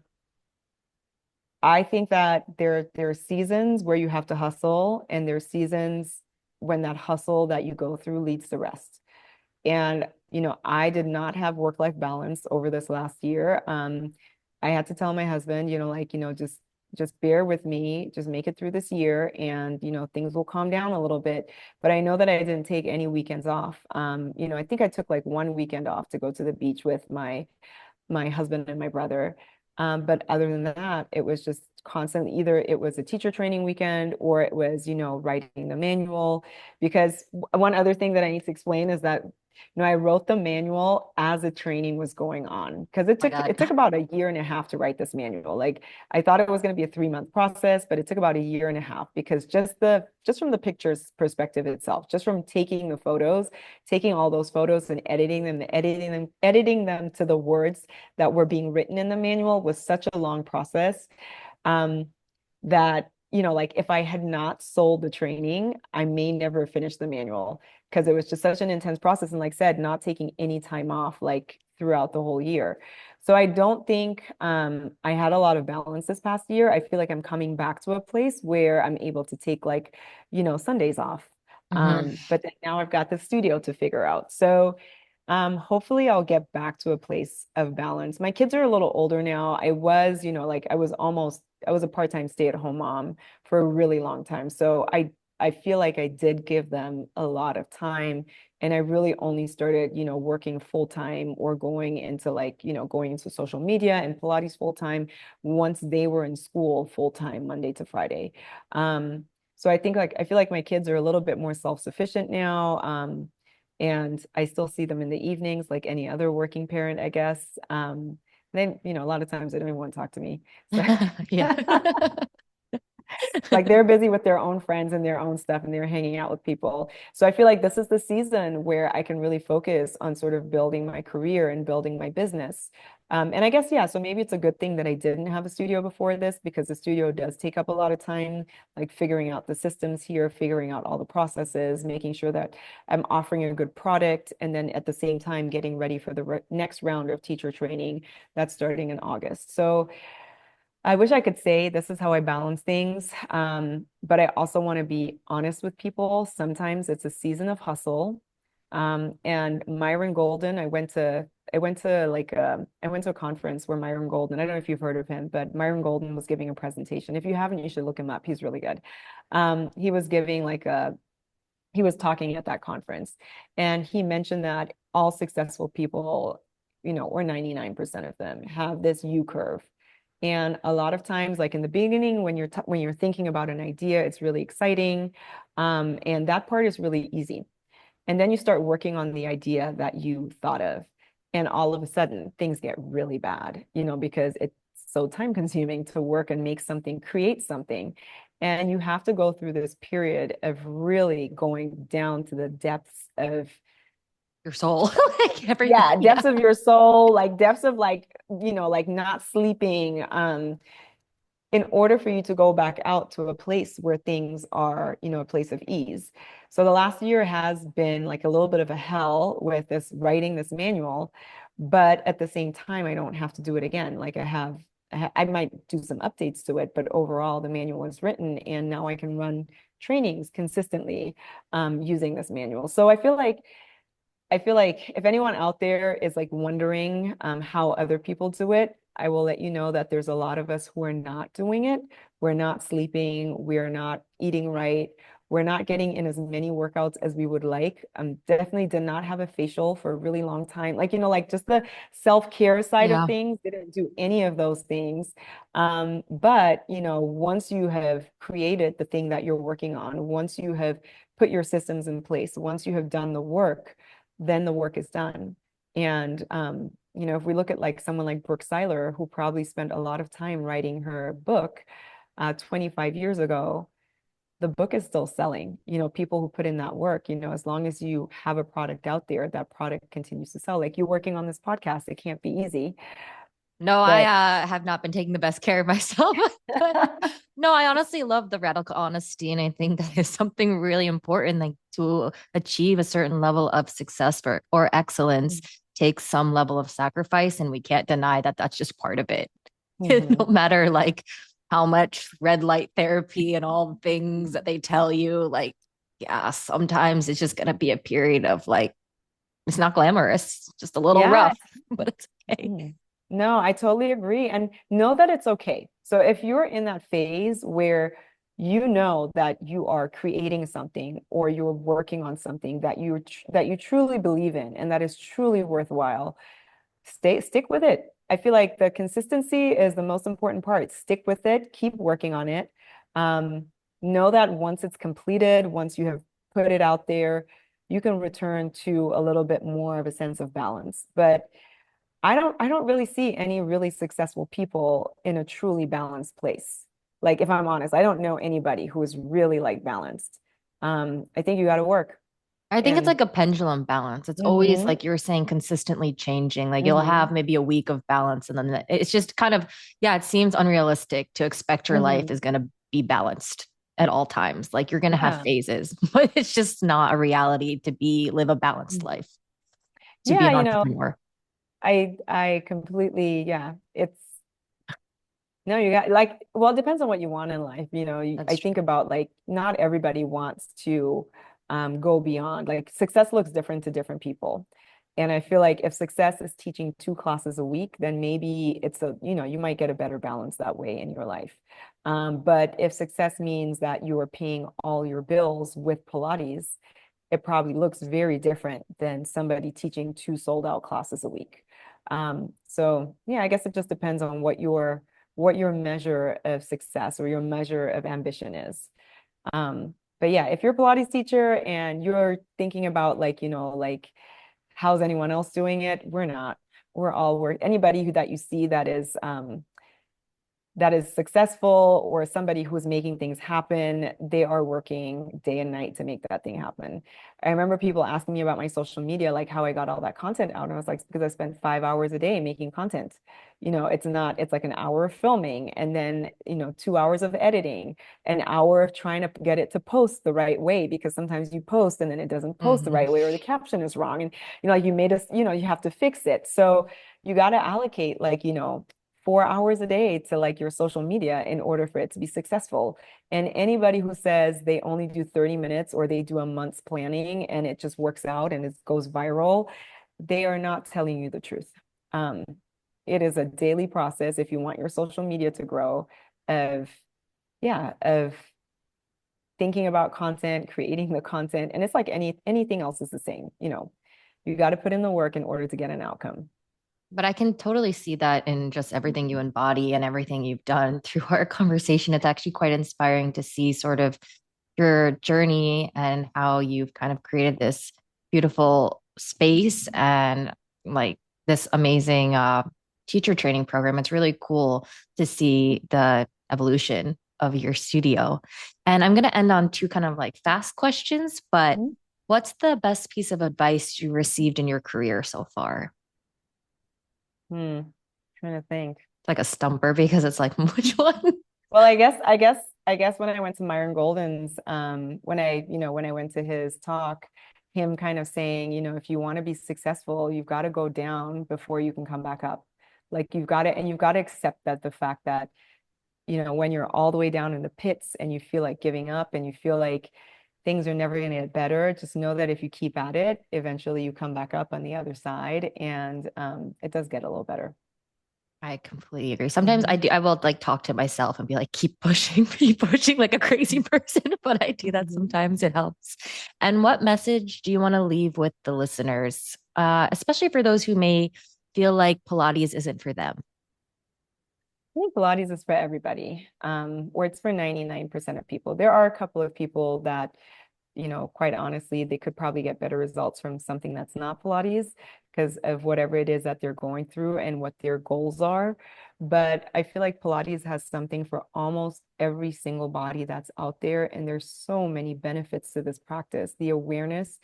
I think that there are seasons where you have to hustle, and there are seasons when that hustle that you go through leads to rest. And, I did not have work-life balance over this last year. I had to tell my husband, just bear with me, just make it through this year and, things will calm down a little bit. But I know that I didn't take any weekends off. I think I took like one weekend off to go to the beach with my husband and my brother. But other than that, it was just constantly either it was a teacher training weekend or it was, writing the manual. Because one other thing that I need to explain is that, I wrote the manual as the training was going on because it My took God. it took about a year and a half to write this manual. Like I thought it was going to be a 3 month process, but it took about a year and a half because just from the pictures perspective itself, just from taking the photos, taking all those photos and editing them to the words that were being written in the manual was such a long process um, that, like if I had not sold the training, I may never finish the manual because it was just such an intense process. And like I said, not taking any time off like throughout the whole year. So I don't think I had a lot of balance this past year. I feel like I'm coming back to a place where I'm able to take like, Sundays off. Mhm. But then now I've got the studio to figure out. So hopefully I'll get back to a place of balance. My kids are a little older now. Like I was a part-time stay-at-home mom for a really long time. So I feel like I did give them a lot of time. And I really only started, working full-time or going into social media and Pilates full-time once they were in school full-time Monday to Friday. So I feel like my kids are a little bit more self-sufficient now. And I still see them in the evenings, like any other working parent, I guess. They, a lot of times they don't even want to talk to me. So Yeah. like they're busy with their own friends and their own stuff and they're hanging out with people. So I feel like this is the season where I can really focus on sort of building my career and building my business. And I guess, yeah, so maybe it's a good thing that I didn't have a studio before this because the studio does take up a lot of time, like figuring out the systems here, figuring out all the processes, making sure that I'm offering a good product, and then at the same time getting ready for the next round of teacher training that's starting in August. So I wish I could say this is how I balance things, but I also want to be honest with people. Sometimes it's a season of hustle. And Myron Golden, I went to a conference where Myron Golden, I don't know if you've heard of him, but Myron Golden was giving a presentation. If you haven't, you should look him up. He's really good. He was giving he was talking at that conference, and he mentioned that all successful people, or 99% of them have this U curve. And a lot of times, like in the beginning, when you're thinking about an idea, it's really exciting. And that part is really easy. And then you start working on the idea that you thought of. And all of a sudden, things get really bad, because it's so time consuming to work and make something, create something. And you have to go through this period of really going down to the depths of, Your soul, like everything. yeah, Yeah. depths of your soul, like depths of like not sleeping, in order for you to go back out to a place where things are, a place of ease. So the last year has been like a little bit of a hell with this writing this manual, but at the same time, I don't have to do it again. Like I might do some updates to it, but overall, the manual is written, and now I can run trainings consistently using this manual. So I feel like if anyone out there is like wondering how other people do it, I will let you know that there's a lot of us who are not doing it. We're not sleeping. We're not eating right. We're not getting in as many workouts as we would like. Definitely did not have a facial for a really long time. Like, like just the self-care side of Yeah. things, didn't do any of those things. But, once you have created the thing that you're working on, once you have put your systems in place, once you have done the work, then the work is done. And if we look at like someone like Brooke Seiler, who probably spent a lot of time writing her book 25 years ago, the book is still selling. People who put in that work, as long as you have a product out there, that product continues to sell. Like you working on this podcast, it can't be easy. No, I But have not been taking the best care of myself. But no, I honestly love the radical honesty. And I think that is something really important, like to achieve a certain level of success or excellence takes some level of sacrifice. And we can't deny that that's just part of it. No Mhm. matter like how much red light therapy and all the things that they tell you, like, yeah, sometimes it's just going to be a period of like, it's not glamorous, just a little Yeah. rough, but it's okay. Mhm. No, I totally agree. And know that it's okay. So if you're in that phase where you know that you are creating something or you're working on something that you truly believe in and that is truly worthwhile, stick with it. I feel like the consistency is the most important part. Stick with it, keep working on it. Um, know that once it's completed, once you have put it out there, you can return to a little bit more of a sense of balance. But I don't really see any really successful people in a truly balanced place. Like if I'm honest, I don't know anybody who is really like balanced. I think you got to work I think it's and like a pendulum balance. It's always hmm like you were saying, consistently changing. Like you'll have hmm maybe a week of balance, and then it's just kind of, yeah, it seems unrealistic to expect your life hmm is going to be balanced at all times. Like you're going to have yeah. phases, but it's just not a reality to live a balanced Mhm. life, to be Yeah, an entrepreneur. I completely, yeah. It's no, you got like, well, it depends on what you want in life. I That's true. think about like not everybody wants to go beyond. Like success looks different to different people. And I feel like if success is teaching 2 classes a week, then maybe you might get a better balance that way in your life. But if success means that you are paying all your bills with Pilates, it probably looks very different than somebody teaching 2 sold out classes a week. So yeah, I guess it just depends on what your measure of success or your measure of ambition is. Um, but yeah, if you're a Pilates teacher and you're thinking about like, like how's anyone else doing it? We're not. We're all work. Anybody who that you see that is successful or somebody who's making things happen, they are working day and night to make that thing happen. I remember people asking me about my social media, like how I got all that content out. And I was like, because I spent 5 hours a day making content. It's not, it's like an hour of filming and then, 2 hours of editing, an hour of trying to get it to post the right way, because sometimes you post and then it doesn't post the Mhm. right way or the caption is wrong. And, like you made us, you have to fix it. So you got to allocate like, 4 hours a day to like your social media in order for it to be successful. And anybody who says they only do 30 minutes or they do a month's planning and it just works out and it goes viral, they are not telling you the truth. Um, it is a daily process if you want your social media to grow of, yeah, of thinking about content, creating the content. And it's like anything else is the same, you got to put in the work in order to get an outcome. But I can totally see that in just everything you embody and everything you've done through our conversation. It's actually quite inspiring to see sort of your journey and how you've kind of created this beautiful space and like this amazing teacher training program. It's really cool to see the evolution of your studio. And I'm going to end on two kind of like fast questions, but what's the best piece of advice you received in your career so far? Hmm. Trying to think. Like a stumper because it's like, which one? Well, I guess when I went to Myron Golden's, when I went to his talk, him kind of saying, if you want to be successful, you've got to go down before you can come back up. Like you've got to accept that the fact that, when you're all the way down in the pits and you feel like giving up and you feel like things are never going to get better, just know that if you keep at it, eventually you come back up on the other side and it does get a little better. I completely agree. Sometimes Mhm. I will like talk to myself and be like, keep pushing like a crazy person. But I do that Mhm. sometimes. It helps. And what message do you want to leave with the listeners, especially for those who may feel like Pilates isn't for them? I think Pilates is for everybody, or it's for 99% of people. There are a couple of people that, quite honestly, they could probably get better results from something that's not Pilates because of whatever it is that they're going through and what their goals are. But I feel like Pilates has something for almost every single body that's out there. And there's so many benefits to this practice. The awareness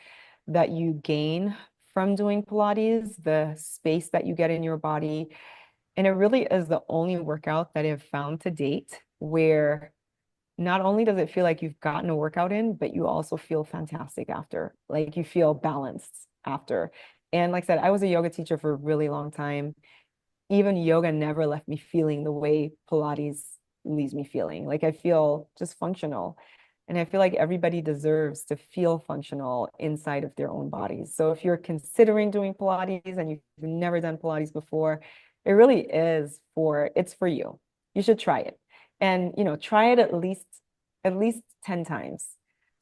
that you gain from doing Pilates, the space that you get in your body, and it really is the only workout that I've found to date where not only does it feel like you've gotten a workout in, but you also feel fantastic after. Like you feel balanced after. And like I said, I was a yoga teacher for a really long time. Even yoga never left me feeling the way Pilates leaves me feeling. Like I feel just functional. And I feel like everybody deserves to feel functional inside of their own bodies. So if you're considering doing Pilates and you've never done Pilates before, it really it's for you. You should try it. And, try it at least 10 times.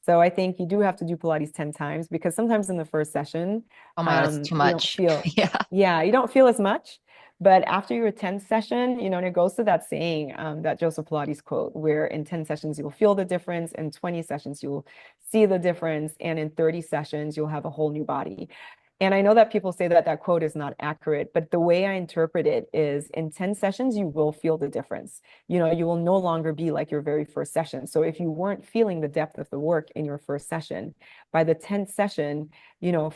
So I think you do have to do Pilates 10 times because sometimes in the first session, Oh my God, it's too you don't much. feel, Yeah. yeah, you don't feel as much. But after your 10th session, and it goes to that saying, that Joseph Pilates quote, where in 10 sessions you'll feel the difference, in 20 sessions you'll see the difference, and in 30 sessions you'll have a whole new body. And I know that people say that that quote is not accurate, but the way I interpret it is in 10 sessions, you will feel the difference. You will no longer be like your very first session. So if you weren't feeling the depth of the work in your first session, by the 10th session,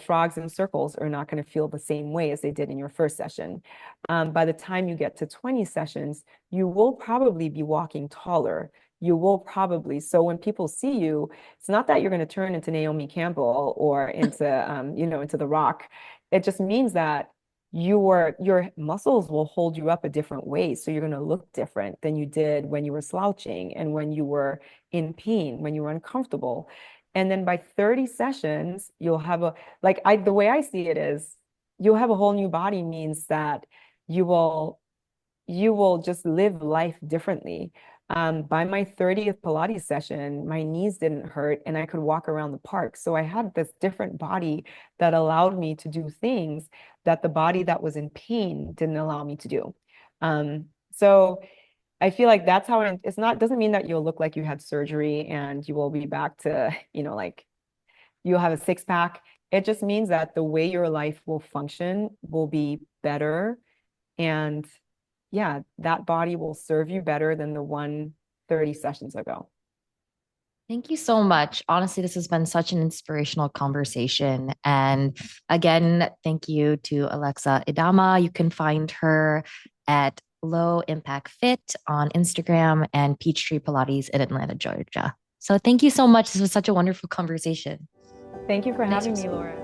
frogs and circles are not going to feel the same way as they did in your first session. By the time you get to 20 sessions, you will probably be walking taller. You will probably. So when people see you, it's not that you're going to turn into Naomi Campbell or into The Rock. It just means that your muscles will hold you up a different way. So you're going to look different than you did when you were slouching and when you were in pain, when you were uncomfortable. And then by 30 sessions, you'll have the way I see it is you'll have a whole new body means that you will you will just live life differently. By my 30th Pilates session, my knees didn't hurt and I could walk around the park. So I had this different body that allowed me to do things that the body that was in pain didn't allow me to do. So I feel like that's how it's not, doesn't mean that you'll look like you had surgery and you will be back to, like you'll have a six pack. It just means that the way your life will function will be better. And yeah, that body will serve you better than the 130 sessions ago. Thank you so much. Honestly, this has been such an inspirational conversation. And again, thank you to Alexa Idama. You can find her at Low Impact Fit on Instagram and Peachtree Pilates in Atlanta, Georgia. So thank you so much. This was such a wonderful conversation. Thank you for Thanks having for me, Laura.